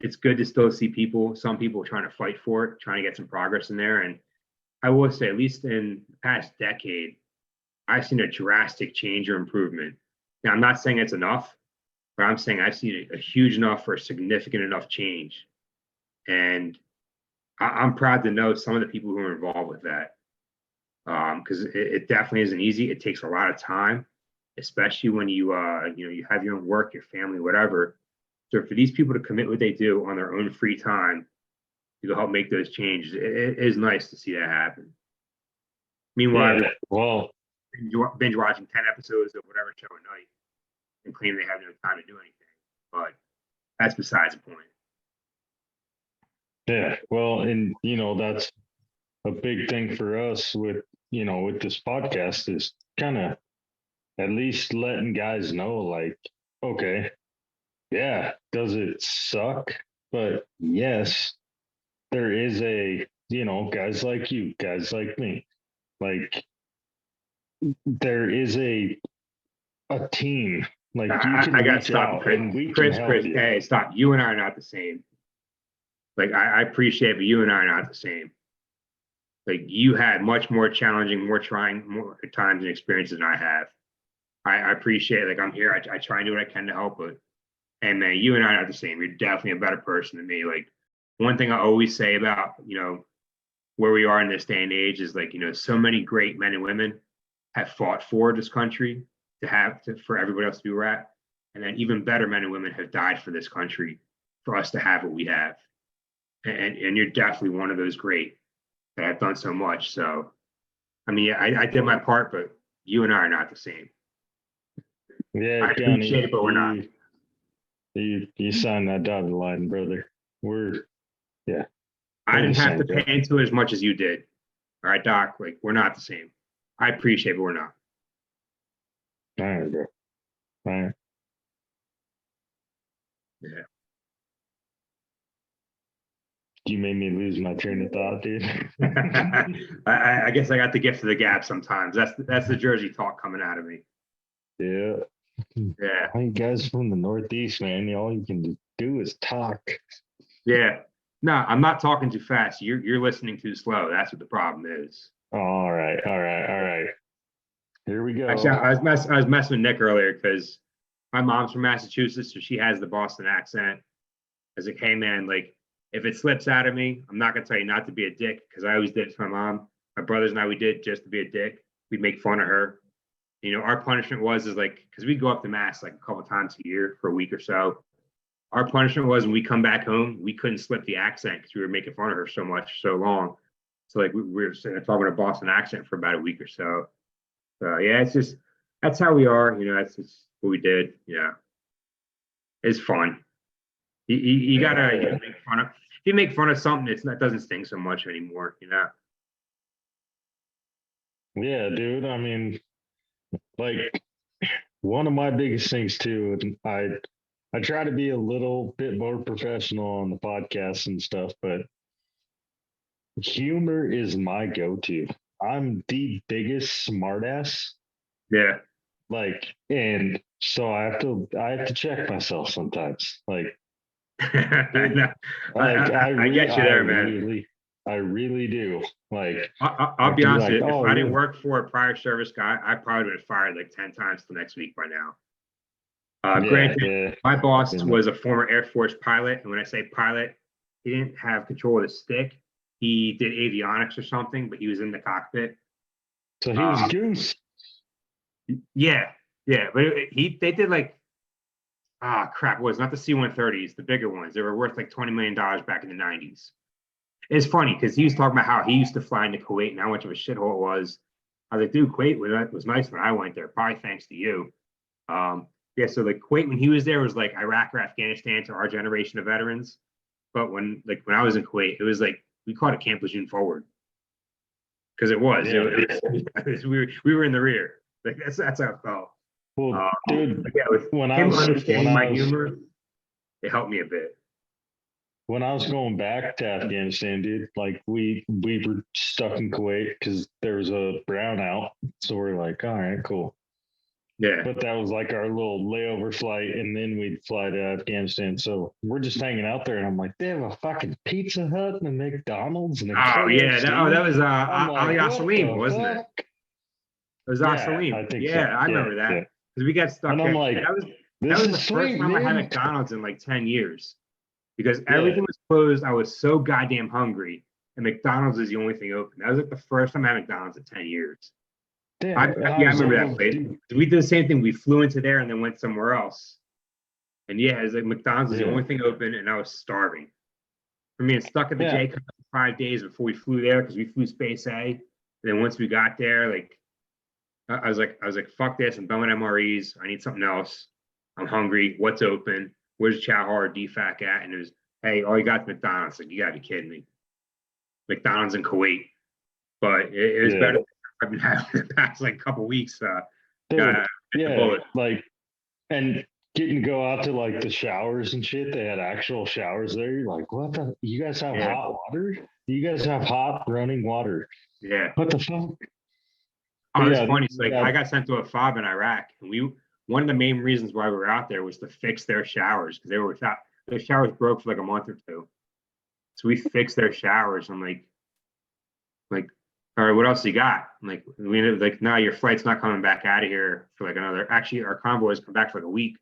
it's good to still see some people trying to fight for it, trying to get some progress in there. And I will say, at least in the past decade, I've seen a drastic change or improvement. Now, I'm not saying it's enough, but I'm saying I've seen a huge enough or significant enough change. And I'm proud to know some of the people who are involved with that, because it definitely isn't easy. It takes a lot of time, especially when you have your own work, your family, whatever. So for these people to commit what they do on their own free time to help make those changes, it is nice to see that happen. Meanwhile, binge watching 10 episodes of whatever show a night and claim they have no time to do anything. But that's besides the point. Yeah, well, and that's a big thing for us with this podcast is kind of at least letting guys know, like, okay, yeah, does it suck? But yes, there is guys like you, guys like me, like there is a team. Like you can I got reach out and we can help you. Hey, stop. You and I are not the same. Like I appreciate, but you and I are not the same. Like you had much more challenging, more trying, more times and experiences than I have. I appreciate it. Like I'm here. I try and do what I can to help, but and man, you and I are not the same. You're definitely a better person than me. Like one thing I always say about where we are in this day and age is like so many great men and women have fought for this country for everybody else to be where we're at, and then even better men and women have died for this country for us to have what we have. And you're definitely one of those great that have done so much. So, I mean, I did my part, but you and I are not the same. Yeah, I appreciate it, but we're not. You signed that dotted line, brother. I didn't have to pay into it as much as you did. All right, Doc. Like we're not the same. I appreciate it, but we're not. All right, bro. All right. Yeah. You made me lose my train of thought, dude. I guess I got the gift of the gab sometimes. That's the Jersey talk coming out of me. Yeah. Yeah. You guys from the Northeast, man. All you can do is talk. Yeah. No, I'm not talking too fast. You're listening too slow. That's what the problem is. All right. Here we go. Actually, I was messing with Nick earlier because my mom's from Massachusetts, so she has the Boston accent. I was like, hey man, like if it slips out of me, I'm not gonna tell you not to be a dick because I always did it to my mom. My brothers and I, we did just to be a dick. We'd make fun of her. Our punishment was like because we'd go up to Mass like a couple times a year for a week or so. Our punishment was when we come back home, we couldn't slip the accent because we were making fun of her so long. So like we were sitting there talking a Boston accent for about a week or so. So yeah, it's just that's how we are. That's just what we did. Yeah, it's fun. You gotta make fun of. If you make fun of something, it doesn't sting so much anymore. Yeah, dude. I mean, like one of my biggest things too, and I try to be a little bit more professional on the podcast and stuff, but humor is my go-to. I'm the biggest smartass. Yeah. Like, and so I have to check myself sometimes. Like, I, Like I get you there, man. I really do. Like I'll I'd be be honest like, with you, if oh I didn't yeah, work for a prior service guy, I probably would have fired like 10 times the next week by now. yeah, Granted, yeah. my I've boss been there. was a former Air Force pilot, and when I say pilot, he didn't have control of the stick. He did avionics or something, but he was in the cockpit. So he was Uh, goose. yeah, yeah, but they did like crap. It was not the C-130s, the bigger ones. They were worth like $20 million back in the 90s. It's funny because he was talking about how he used to fly into Kuwait and how much of a shithole it was. I was like, dude, Kuwait was nice when I went there, probably thanks to you. Yeah, so like Kuwait when he was there was like Iraq or Afghanistan to our generation of veterans. But when I was in Kuwait, it was like we called it Camp Lejeune Forward because it was. Yeah. We were in the rear. Like that's how it felt. Well, dude, But yeah, with him when understanding I my was humor, it helped me a bit. when I was going back to Afghanistan, dude, like we were stuck in Kuwait because there was a brownout. So we're like, all right, cool. Yeah. But that was like our little layover flight, and then we'd fly to Afghanistan. So we're just hanging out there, and I'm like, they have a fucking Pizza Hut and a McDonald's and a Oh yeah. That KFC. was I'm Ali like, what Salim, the wasn't it? fuck? It was Yeah, Salim. I think so. Yeah, I Yeah, remember yeah. that because we got stuck And I'm there. like, That this was is the first sweet, time I had dude. McDonald's in like 10 years because Yeah, everything was closed. I was so goddamn hungry, and McDonald's is the only thing open. That was like the first time I had McDonald's in 10 years. yeah. And I Yeah, I was remember like, that oh, place. dude. We did the same thing. We flew into there and then went somewhere else. And yeah, it was like McDonald's was the Yeah, only thing open, and I was starving. For me, stuck at the yeah, J for 5 days before we flew there because we flew Space A. And then once we got there, like I was like, fuck this. I'm done with MREs. I need something else. I'm hungry. What's open? Where's Chowhar or DFAC at? And it was, hey, all you got is McDonald's. Like, you gotta be kidding me. McDonald's in Kuwait. But it was yeah. better than I've been having the past like couple weeks. Got Dude, bit the yeah. bullet. Like, and getting to go out to like the showers and shit. They had actual showers there. You're like, what the? You guys have Yeah. hot water? You guys have hot running water? Yeah. What the fuck? But Oh, it's yeah, funny. It's like yeah, I got sent to a fob in Iraq, and one of the main reasons why we were out there was to fix their showers because they were without their showers broke for like a month or two. So we fixed their showers. I'm like, all right, what else you got? I'm like, we ended like, no, your flight's not coming back out of here for like another. Actually, our convoys come back for like a week.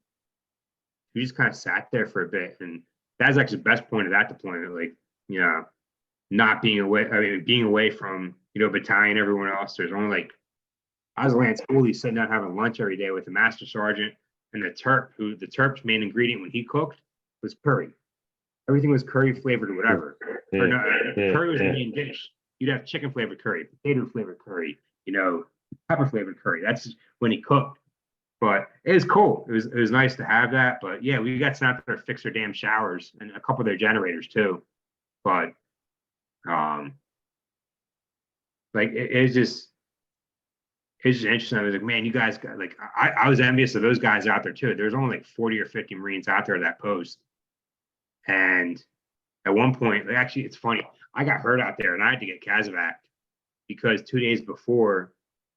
We just kind of sat there for a bit, and that's actually the best point of that deployment. Like, you know, not being away. I mean, being away from battalion, everyone else. There's only like I was Lance Cooley sitting down having lunch every day with the master sergeant and the Terp, who the Terp's main ingredient when he cooked was curry. Everything was curry flavored or whatever. Or yeah, no, yeah, curry was the yeah. main dish. You'd have chicken flavored curry, potato flavored curry, pepper flavored curry. That's when he cooked. But it was cool. It was nice to have that. But yeah, we got sent out there to fix their damn showers and a couple of their generators too. But um, like it's just interesting. I was like, man, you guys got like I was envious of those guys out there too. There's only like 40 or 50 Marines out there at that post. And at one point, like, actually, it's funny. I got hurt out there and I had to get Casevac because 2 days before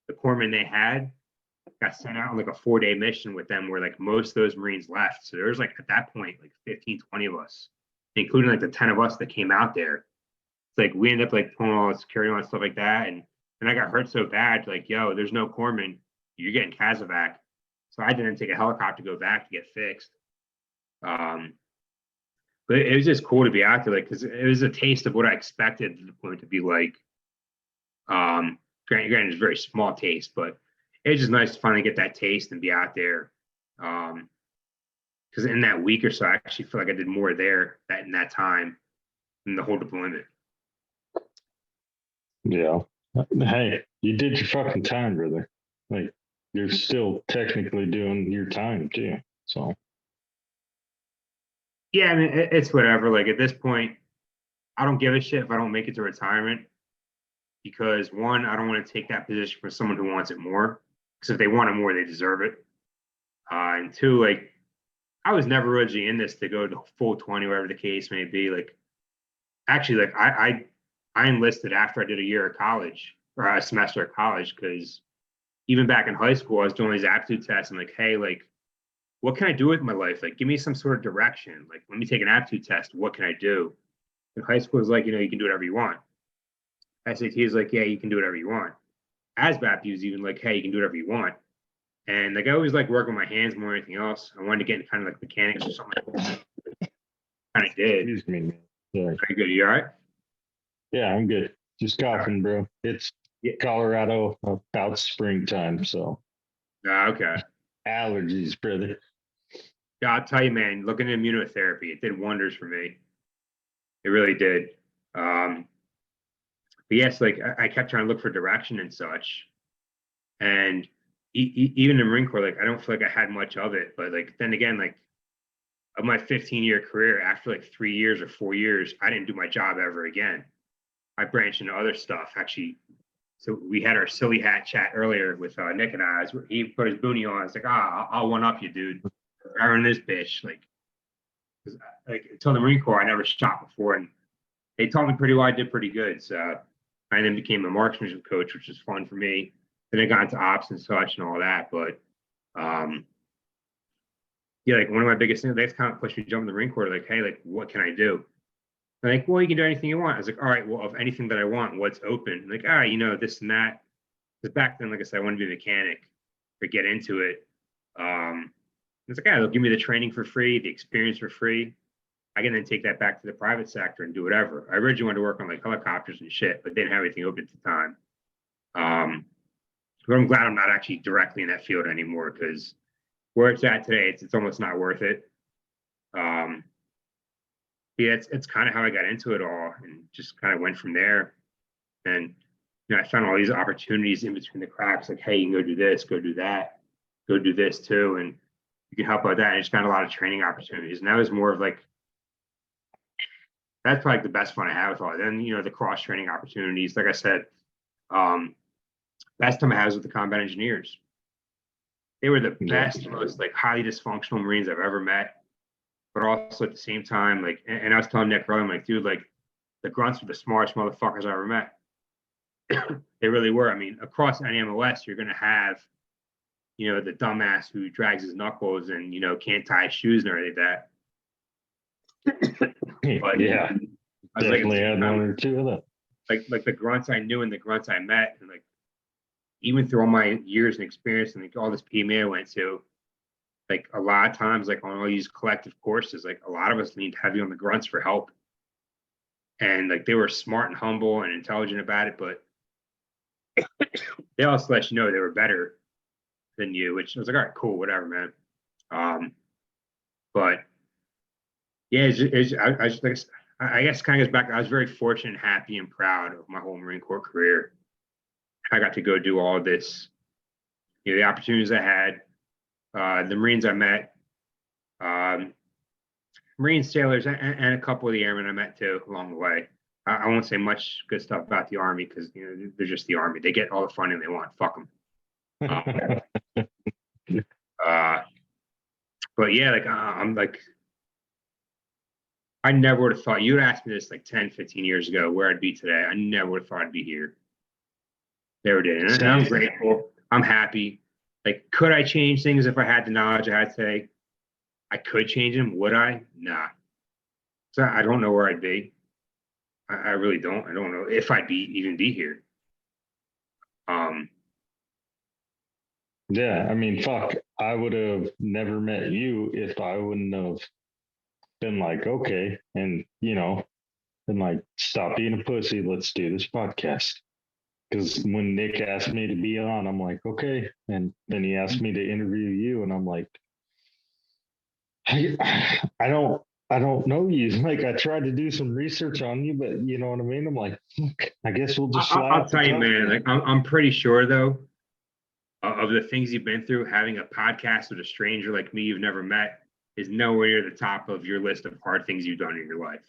the corpsman they had got sent out on like a 4-day mission with them where like most of those Marines left. So there was like at that point, like 15, 20 of us, including like the 10 of us that came out there. It's like we ended up like pulling all the security on and stuff like that. And I got hurt so bad, like, yo, there's no corpsman. You're getting Casevac. So I didn't take a helicopter to go back to get fixed. But it was just cool to be out there, like, because it was a taste of what I expected the deployment to be like. Granted, it's a very small taste, but it was just nice to finally get that taste and be out there. Because in that week or so, I actually feel like I did more there in that time than the whole deployment. Yeah. Hey, you did your fucking time, brother. Like, you're still technically doing your time too. So Yeah, I mean, it's whatever. Like at this point, I don't give a shit if I don't make it to retirement because one, I don't want to take that position for someone who wants it more. Because if they want it more, they deserve it. And two, like I was never originally in this to go to full 20, whatever the case may be. Like actually, like I enlisted after I did a year of college or a semester of college because even back in high school, I was doing these aptitude tests and like, hey, like what can I do with my life? Like, give me some sort of direction. Like, let me take an aptitude test. What can I do? In high school is like, you can do whatever you want. SAT is like, yeah, you can do whatever you want. ASVAB is even like, hey, you can do whatever you want. And like, I always like working with my hands more than anything else. I wanted to get into kind of like mechanics or something like that. Kind of did. Excuse me, man. Sorry. Very good. You all right? Yeah, I'm good. Just coughing, bro. It's Colorado about springtime, so Okay. allergies, brother. Yeah, I'll tell you, man, looking at immunotherapy, it did wonders for me. It really did. But yes, like I kept trying to look for direction and such. And even in the Marine Corps, like I don't feel like I had much of it. But like then again, like of my 15-year career, after like 3 years or 4 years, I didn't do my job ever again. I branched into other stuff. Actually, so we had our silly hat chat earlier with Nick and I. He put his boonie on. It's like, I'll one up you, dude. I run this bitch. Like until the Marine Corps, I never shot before, and they taught me pretty well. I did pretty good. So I then became a marksmanship coach, which was fun for me. Then I got into ops and such and all that. But yeah, like one of my biggest things, that's kind of pushed me to jump in the Marine Corps. Like, hey, like, what can I do? They're like, well, you can do anything you want. I was like, all right, well, of anything that I want, what's open? I'm like, all right, this and that. Because back then, like I said, I wanted to be a mechanic or get into it. It's like, yeah, they'll give me the training for free, the experience for free. I can then take that back to the private sector and do whatever. I originally wanted to work on like helicopters and shit, but didn't have anything open at the time. But I'm glad I'm not actually directly in that field anymore, because where it's at today, it's almost not worth it. Yeah, it's kind of how I got into it all, and just kind of went from there. And I found all these opportunities in between the cracks. Like, hey, you can go do this, go do that, go do this too, and you can help out with that. And I just found a lot of training opportunities, and that was more of like, that's probably the best fun I had with all that. Then the cross training opportunities. Like I said, best time I had was with the combat engineers. They were the best, most like highly dysfunctional Marines I've ever met. But also at the same time, like, and I was telling Nick earlier, I'm like, dude, like the grunts were the smartest motherfuckers I ever met. They really were. I mean, across any MOS, you're gonna have, the dumbass who drags his knuckles and can't tie his shoes and everything like that. But yeah, I was definitely had one or two of them. Like the grunts I knew and the grunts I met, and like even through all my years and experience and like all this PMA I went to, like a lot of times, like on all these collective courses, like a lot of us leaned heavy on the grunts for help. And like they were smart and humble and intelligent about it, but they also let you know they were better than you, which I was like, all right, cool, whatever, man. But yeah, I guess kind of goes back. I was very fortunate and happy and proud of my whole Marine Corps career. I got to go do all this, the opportunities I had. The Marines I met, Marine sailors, and a couple of the airmen I met too along the way. I won't say much good stuff about the Army, because they're just the Army. They get all the funding they want. Fuck them. But yeah, like I'm like, I never would have thought, you'd asked me this like 10, 15 years ago, where I'd be today. I never would have thought I'd be here. Never did. And I'm grateful. I'm happy. Like, could I change things if I had the knowledge I had today? I could change them. Would I? Nah. So I don't know where I'd be. I really don't. I don't know if I'd even be here. Yeah, I mean, fuck, I would have never met you if I wouldn't have been like, okay, and been like, stop being a pussy, let's do this podcast. Because when Nick asked me to be on, I'm like, okay. And then he asked me to interview you, and I'm like, I don't know you. Like, I tried to do some research on you, but you know what I mean? I'm like, I guess we'll just I'll tell you, man, like I'm pretty sure though, of the things you've been through, having a podcast with a stranger like me you've never met is nowhere near the top of your list of hard things you've done in your life.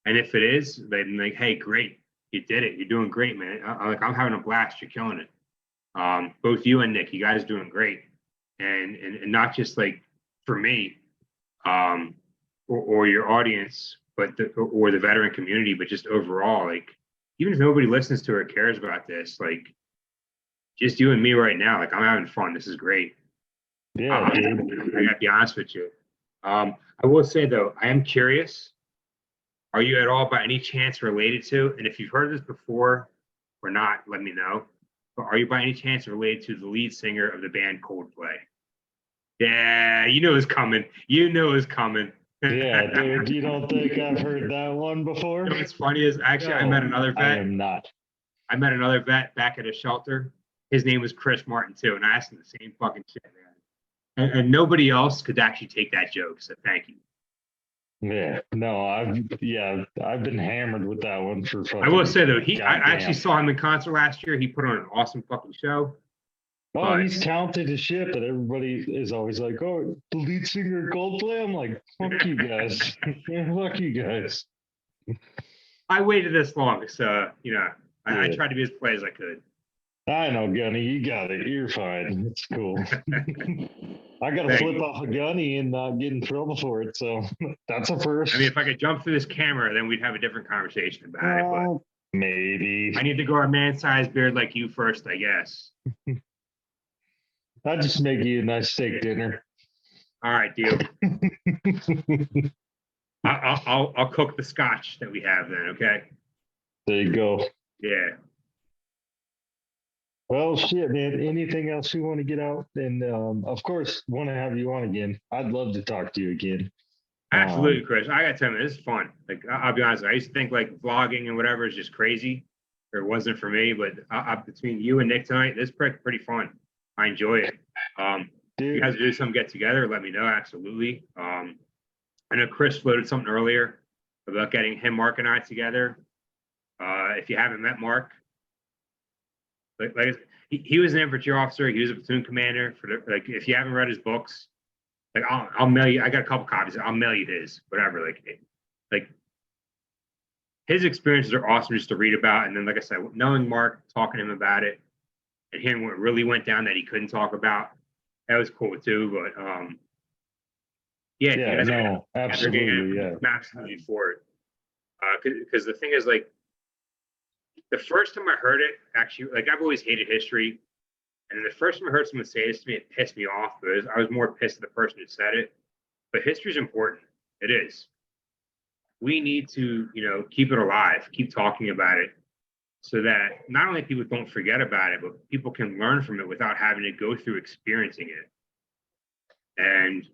And if it is, then like, hey, great, you did it. You're doing great, man. I'm having a blast. You're killing it. Both you and Nick, you guys are doing great. And not just like for me, or your audience, but or the veteran community, but just overall, like even if nobody listens to or cares about this, like just you and me right now, like I'm having fun. This is great. Yeah, dude. I gotta be honest with you. I will say though, I am curious. Are you at all by any chance related to, and if you've heard this before or not, let me know. But are you by any chance related to the lead singer of the band Coldplay? Yeah, you know it's coming. You know it's coming. Yeah, dude. You don't think I've heard that one before? You know what's funny is actually I No, met another I vet. am not. I met another vet back at a shelter. His name was Chris Martin too, and I asked him the same fucking shit, man. And nobody else could actually take that joke. So thank you. Yeah, no, I've been hammered with that one for I will fucking say though, I actually goddamn. saw him in concert last year. He put on an awesome fucking show. Oh, But he's talented as shit, but everybody is always like, "Oh, the lead singer of Coldplay." I'm like, "Fuck you guys, yeah, fuck you guys." I waited this long, so I Yeah. tried to be as polite as I could. I know, Gunny, you got it. You're fine. It's cool. I got to Thank flip you. off a Gunny and not get in trouble for it, so that's a first. I mean, if I could jump through this camera, then we'd have a different conversation about it. But Maybe I need to grow a man-sized beard like you first, I guess. I'll just make you a nice steak dinner. All right, deal. I'll cook the scotch that we have then. Okay. There you go. Yeah. Well, shit, man. Anything else you want to get out? And of course, want to have you on again. I'd love to talk to you again. Absolutely, Chris. I gotta tell you, this is fun. Like, I'll be honest. I used to think like vlogging and whatever is just crazy, or it wasn't for me. But between you and Nick tonight, this is pretty fun. I enjoy it. If you guys do some get together, let me know. Absolutely. I know Chris floated something earlier about getting him, Mark, and I together. If you haven't met Mark, like he was an infantry officer. He was a platoon commander. Like, if you haven't read his books, like I'll mail you. I got a couple copies. I'll mail you his. Whatever. Like his experiences are awesome just to read about. And then, like I said, knowing Mark, talking to him about it, and hearing what really went down that he couldn't talk about, that was cool too. But yeah, no, absolutely, yeah, I'm absolutely for it. Because the thing is, like, the first time I heard it, actually, like, I've always hated history, and the first time I heard someone say this to me, it pissed me off. Because I was more pissed at the person who said it. But history is important. It is. We need to, keep it alive, keep talking about it, so that not only people don't forget about it, but people can learn from it without having to go through experiencing it. And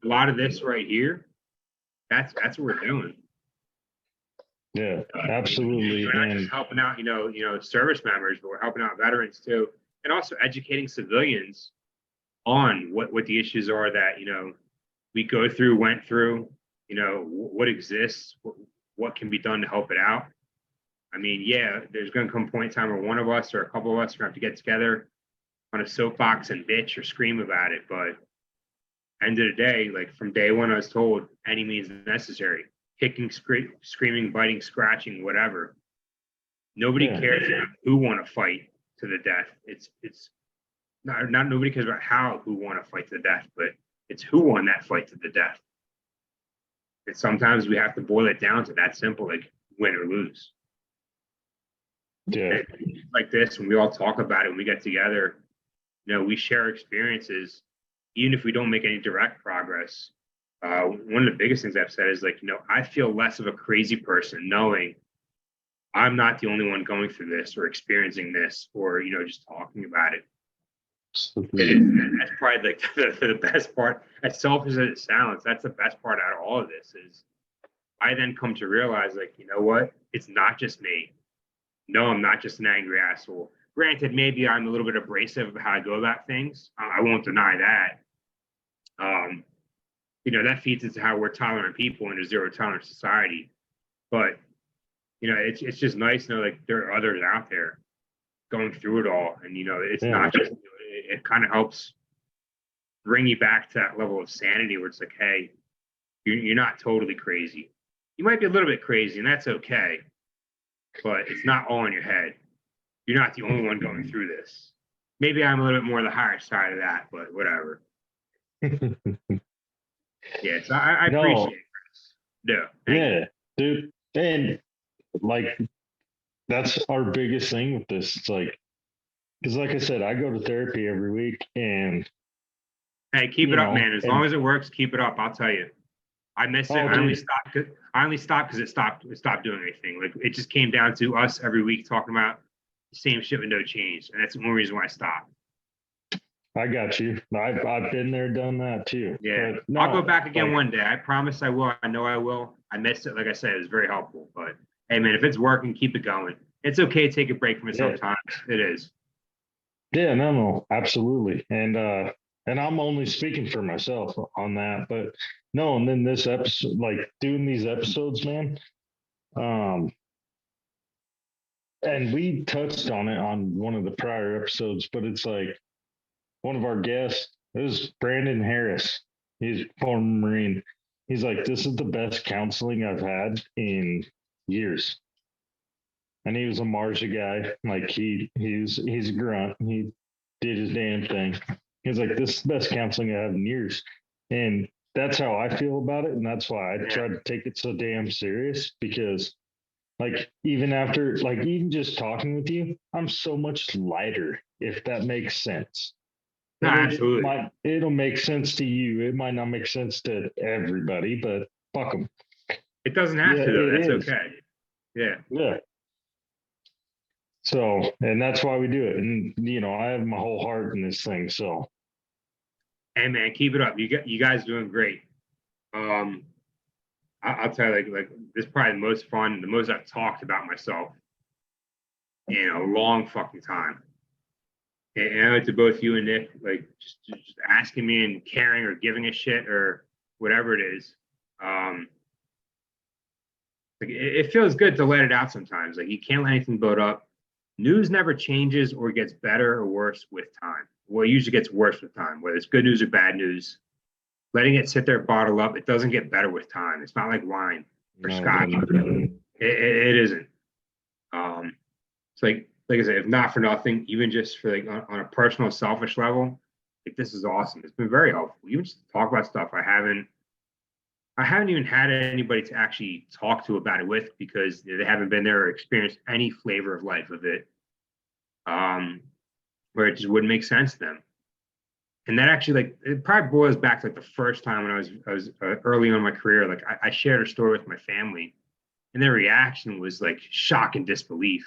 a lot of this right here, that's what we're doing. Yeah, absolutely. We're not just helping out, service members, but we're helping out veterans too, and also educating civilians on what the issues are that we went through, what exists, what can be done to help it out. I mean, yeah, there's going to come a point in time where one of us or a couple of us are going to have to get together on a soapbox and bitch or scream about it. But end of the day, like, from day one, I was told any means necessary. Kicking, screaming, biting, scratching, whatever. Nobody cares who want to fight to the death. It's not nobody cares about who want to fight to the death, but it's who won that fight to the death. And sometimes we have to boil it down to that simple, like win or lose. Yeah. And like this, when we all talk about it, when we get together, we share experiences, even if we don't make any direct progress. One of the biggest things I've said is, like, I feel less of a crazy person knowing I'm not the only one going through this or experiencing this, or, just talking about it. And that's probably like the best part. As selfish as it sounds, that's the best part out of all of this. Is I then come to realize, like, you know what? It's not just me. No, I'm not just an angry asshole. Granted, maybe I'm a little bit abrasive of how I go about things. I won't deny that. That feeds into how we're tolerant people in a zero tolerance society. But it's just nice to know, like, there are others out there going through it all, and it's not just. It kind of helps bring you back to that level of sanity where it's like, hey, you're not totally crazy. You might be a little bit crazy, and that's okay, but it's not all in your head. You're not the only one going through this. Maybe I'm a little bit more the higher side of that, but whatever. Yeah, so I appreciate it. Yeah, dude. And, like, that's our biggest thing with this. It's like, because, like I said, I go to therapy every week, and Hey, keep it you up, know, man. As long and as it works, keep it up. I'll tell you. I miss it. oh, I only dude, stopped. I only stopped because it stopped doing anything. Like it just came down to us every week talking about the same shit with no change, and that's the only reason why I stopped. I got you. I've been there, done that too. Yeah, But I'll go no, back again like, one day. I promise I will. I know I will. I missed it. Like I said, it was very helpful. But hey, man, if it's working, keep it going. It's okay to take a break from it yeah, sometimes. It is. yeah, no, absolutely. And I'm only speaking for myself on that, but no, and then this episode, like doing these episodes, man, um, and we touched on it on one of the prior episodes, but it's like one of our guests, it was Brandon Harris. He's a former Marine. He's like, this is the best counseling I've had in years. And he was a Marja guy. Like he's a grunt. He did his damn thing. He's like, this is the best counseling I have in years. And that's how I feel about it. And that's why I Yeah. try to take it so damn serious because like even after like even just talking with you, I'm so much lighter, if that makes sense. No, absolutely. It'll make sense to you. It might not make sense to everybody, but fuck them. It doesn't have Yeah, to though. it That's is. okay. Yeah. Yeah. So, and that's why we do it. And you know, I have my whole heart in this thing. So, Hey man, keep it up. You guys doing great. Um, I'll tell you, like this is probably the most fun, the most I've talked about myself in a long fucking time. And I like to both you and Nick, like just asking me and caring or giving a shit or whatever it is. Um, like it feels good to let it out sometimes. Like you can't let anything build up. News never changes or gets better or worse with time. Well, it usually gets worse with time, whether it's good news or bad news. Letting it sit there bottle up, it doesn't get better with time. It's not like wine or no, scotch. It isn't. It's like I said, if not for nothing, even just for like on a personal, selfish level, like this is awesome. It's been very helpful. Even just to talk about stuff I haven't even had anybody to actually talk to about it with because they haven't been there or experienced any flavor of life of it, where it just wouldn't make sense to them. And that actually, like, it probably boils back to like the first time when I was early on in my career. Like, I shared a story with my family, and their reaction was like shock and disbelief,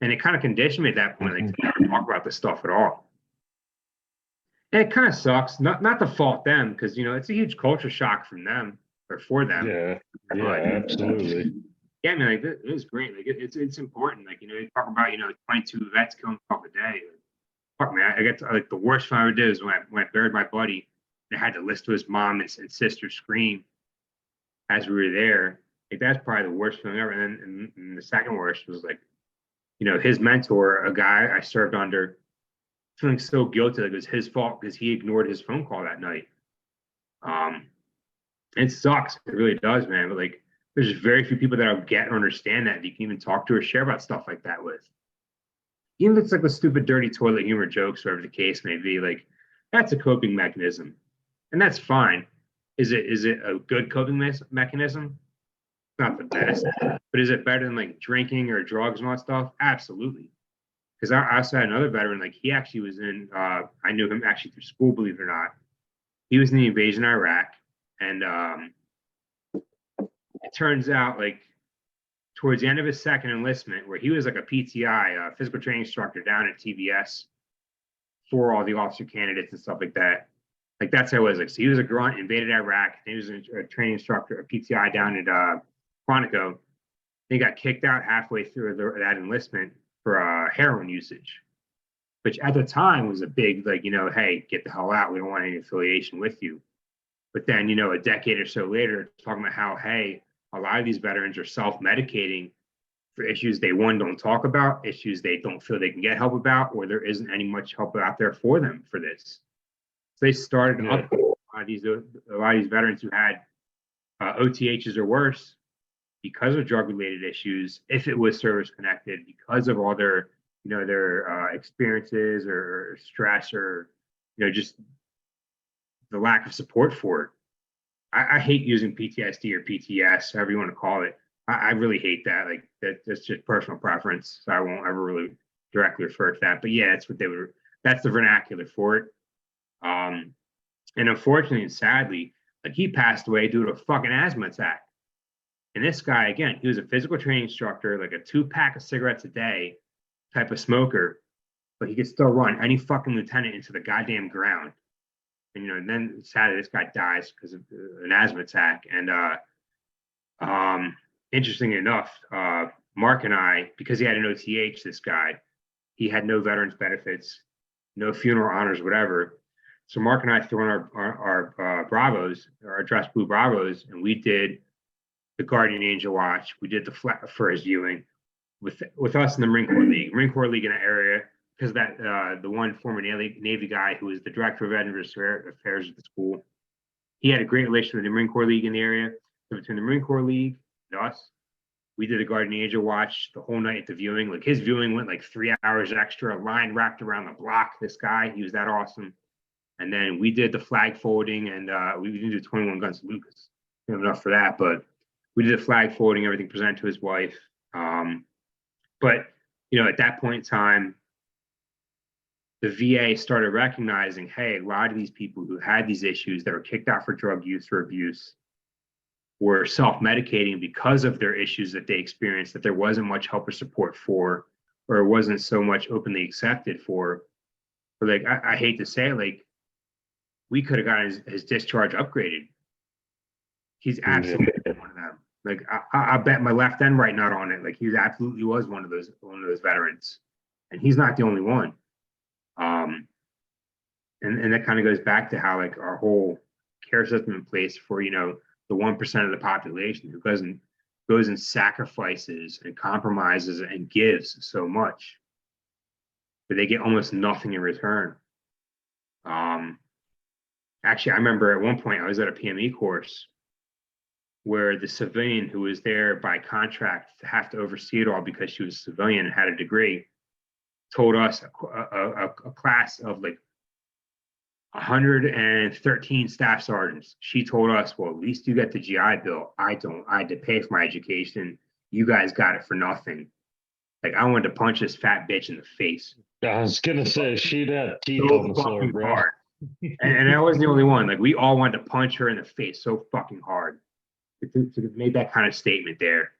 and it kind of conditioned me at that point, like to never talk about this stuff at all. And it kind of sucks. Not to fault them because it's a huge culture shock from them or for them. yeah, But absolutely. yeah, man, like it is great. Like it's important. Like you talk about 22 vets killing off a day. Like, fuck man, I get to, like the worst thing I ever did is when I buried my buddy and I had to listen to his mom and sister scream as we were there. Like that's probably the worst feeling ever. And then and the second worst was like his mentor, a guy I served under, feeling so guilty like it was his fault because he ignored his phone call that night. Um, it sucks. It really does, man. But like, there's very few people that I'll get or understand that you can even talk to or share about stuff like that with. Even if it's like the stupid, dirty toilet humor jokes, whatever the case may be, like that's a coping mechanism, and that's fine. Is it a good coping mechanism? Not the best, but is it better than like drinking or drugs and all that stuff? Absolutely. Because I also had another veteran, like he actually was in. I knew him actually through school, believe it or not. He was in the invasion of Iraq, and it turns out like towards the end of his second enlistment, where he was like a PTI, physical training instructor down at TBS for all the officer candidates and stuff like that. Like that's how it was. Like so he was a grunt, invaded Iraq. He was a training instructor, a PTI down at Quantico. He got kicked out halfway through that enlistment for heroin usage, which at the time was a big like hey, get the hell out. We don't want any affiliation with you. But then a decade or so later, talking about how hey, a lot of these veterans are self-medicating for issues they don't talk about, issues they don't feel they can get help about, or there isn't any much help out there for them for this. So they started up a lot of these veterans who had OTHs or worse because of drug-related issues, if it was service-connected, because of all their experiences or stress or just the lack of support for it. I hate using PTSD or PTS, however you want to call it. I really hate that. Like that's just personal preference. So I won't ever really directly refer to that. But yeah, that's what they were. That's the vernacular for it. And unfortunately and sadly, like he passed away due to a fucking asthma attack. And this guy, again, he was a physical training instructor, like a 2-pack of cigarettes a day type of smoker, but he could still run any fucking lieutenant into the goddamn ground. And, you know, and then sadly, this guy dies because of an asthma attack. And interestingly enough, Mark and I, because he had an OTH, this guy, he had no veterans benefits, no funeral honors, whatever. So Mark and I threw in our Bravos, our dress blue Bravos, and we did the Guardian Angel Watch. We did the flat for his viewing with us in the Marine Corps League in that area, because that the one former Navy guy who was the director of Veterans Affairs at the school, he had a great relationship with the Marine Corps League in the area. So between the Marine Corps League and us, we did the Guardian Angel Watch the whole night at the viewing. Like his viewing went like 3 hours extra, a line wrapped around the block. This guy, he was that awesome. And then we did the flag folding, and we didn't do 21 gun salute because we didn't have enough for that, but we did the flag folding, everything presented to his wife. But, you know, at that point in time, the VA started recognizing, hey, a lot of these people who had these issues that were kicked out for drug use or abuse were self-medicating because of their issues that they experienced, that there wasn't much help or support for, or it wasn't so much openly accepted for. But like, I hate to say, like, we could have gotten his discharge upgraded. He's absolutely one of them. Like I bet my left and right nut on it. Like he absolutely was one of those veterans, and he's not the only one. And that kind of goes back to how like our whole care system in place for, you know, the 1% of the population who goes and sacrifices and compromises and gives so much, but they get almost nothing in return. Actually, I remember at one point I was at a PME course where the civilian who was there by contract to have to oversee it all because she was a civilian and had a degree told us a class of like 113 staff sergeants. She told us, well, at least you get the GI Bill. I don't. I had to pay for my education. You guys got it for nothing. Like I wanted to punch this fat bitch in the face. I was gonna say she had teeth So on the floor, bro. hard. And I wasn't the only one. Like we all wanted to punch her in the face so fucking hard to make that kind of statement there.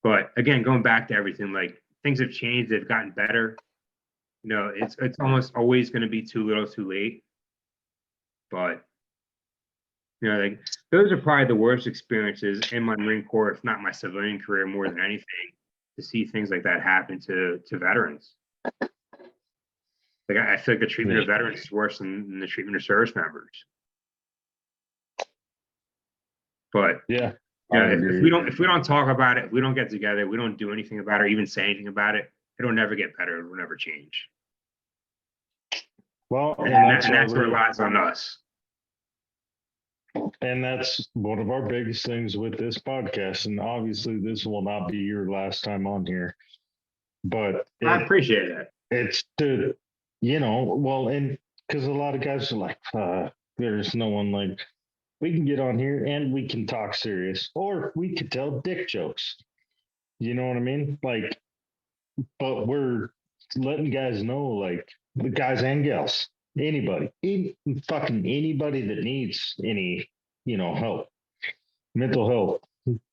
But again, going back to everything, like things have changed. They've gotten better. You know, it's almost always going to be too little, too late. But you know, like those are probably the worst experiences in my Marine Corps, if not my civilian career, more than anything. To see things like that happen to veterans. Like I feel like the treatment of veterans is worse than the treatment of service members. But yeah, you know, if we don't talk about it, if we don't get together, we don't do anything about it, or even say anything about it, it'll never get better. It'll never change. Well, and that's what relies on us. And that's one of our biggest things with this podcast. And obviously, this will not be your last time on here. But I appreciate it. It's to, you know, well, and because a lot of guys are like, there's no one like, we can get on here and we can talk serious, or we could tell dick jokes. You know what I mean? Like, but we're letting guys know, like, the guys and gals, anybody, fucking anybody that needs any, you know, help, mental health,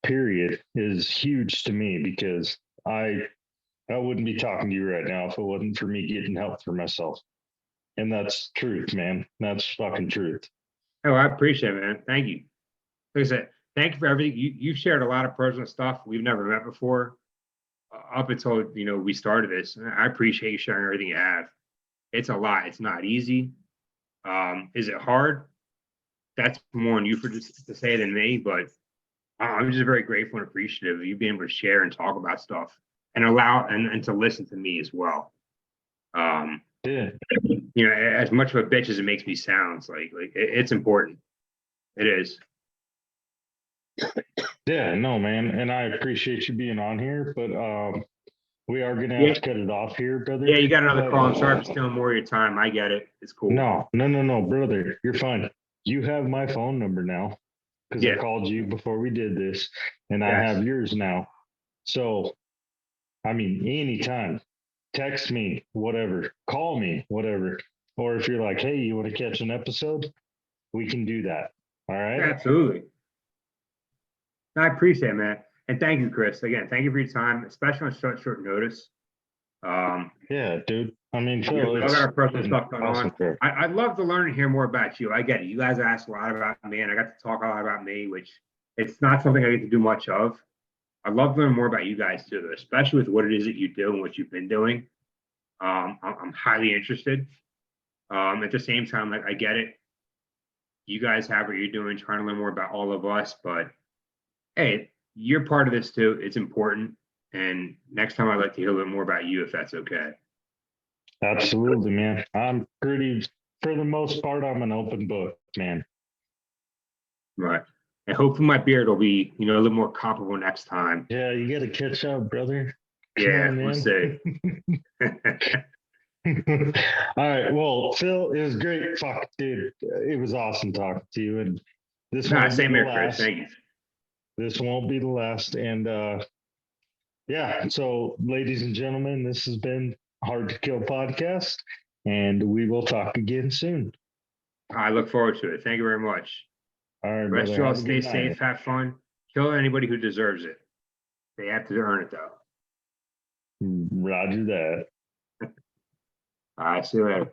period, is huge to me, because I wouldn't be talking to you right now if it wasn't for me getting help for myself. And that's truth, man. That's fucking truth. Oh, I appreciate it, man. Thank you. Like I said, thank you for everything. You've shared a lot of personal stuff we've never met before, up until, you know, we started this. I appreciate you sharing everything you have. It's a lot. It's not easy. Is it hard? That's more on you to say than me, but I'm just very grateful and appreciative of you being able to share and talk about stuff and allow and to listen to me as well. Yeah. You know, as much of a bitch as it makes me sound, like it's important. It is. Yeah, no, man. And I appreciate you being on here, but we are gonna have to cut it off here, brother. Yeah, you got another call. I'm sorry for stealing more of your time. I get it. It's cool. No, brother. You're fine. You have my phone number now, because I called you before we did this, and I have yours now. So, I mean, anytime, text me, whatever, call me, whatever. Or if you're like, hey, you want to catch an episode? We can do that. All right. Absolutely. I appreciate it, man. And thank you, Chris. Again, thank you for your time, especially on short notice. Yeah, dude. I mean, We Phil, all it's got our personal been stuff going awesome, on. bro. I'd love to learn and hear more about you. I get it. You guys ask a lot about me, and I got to talk a lot about me, which it's not something I get to do much of. I'd love to learn more about you guys too, especially with what it is that you do and what you've been doing. I'm highly interested. At the same time, like I get it. You guys have what you're doing, trying to learn more about all of us, but hey, you're part of this too. It's important. And next time I'd like to hear a little more about you, if that's okay. Absolutely, man. I'm pretty, for the most part, I'm an open book, man. Right. And hopefully my beard will be, a little more comparable next time. Yeah, you got to catch up, brother. Come Yeah, on, we'll man. see. All right. Well, Phil, it was great. Fuck, dude. It was awesome talking to you. And this Nah, won't be same the here, Chris. last. Thank you. This won't be the last. And yeah, so ladies and gentlemen, this has been Hard to Kill Podcast. And we will talk again soon. I look forward to it. Thank you very much. All right, Rest brother. you all Have a stay good night. safe, have fun. Kill anybody who deserves it. They have to earn it though. Roger that. All right, see you later.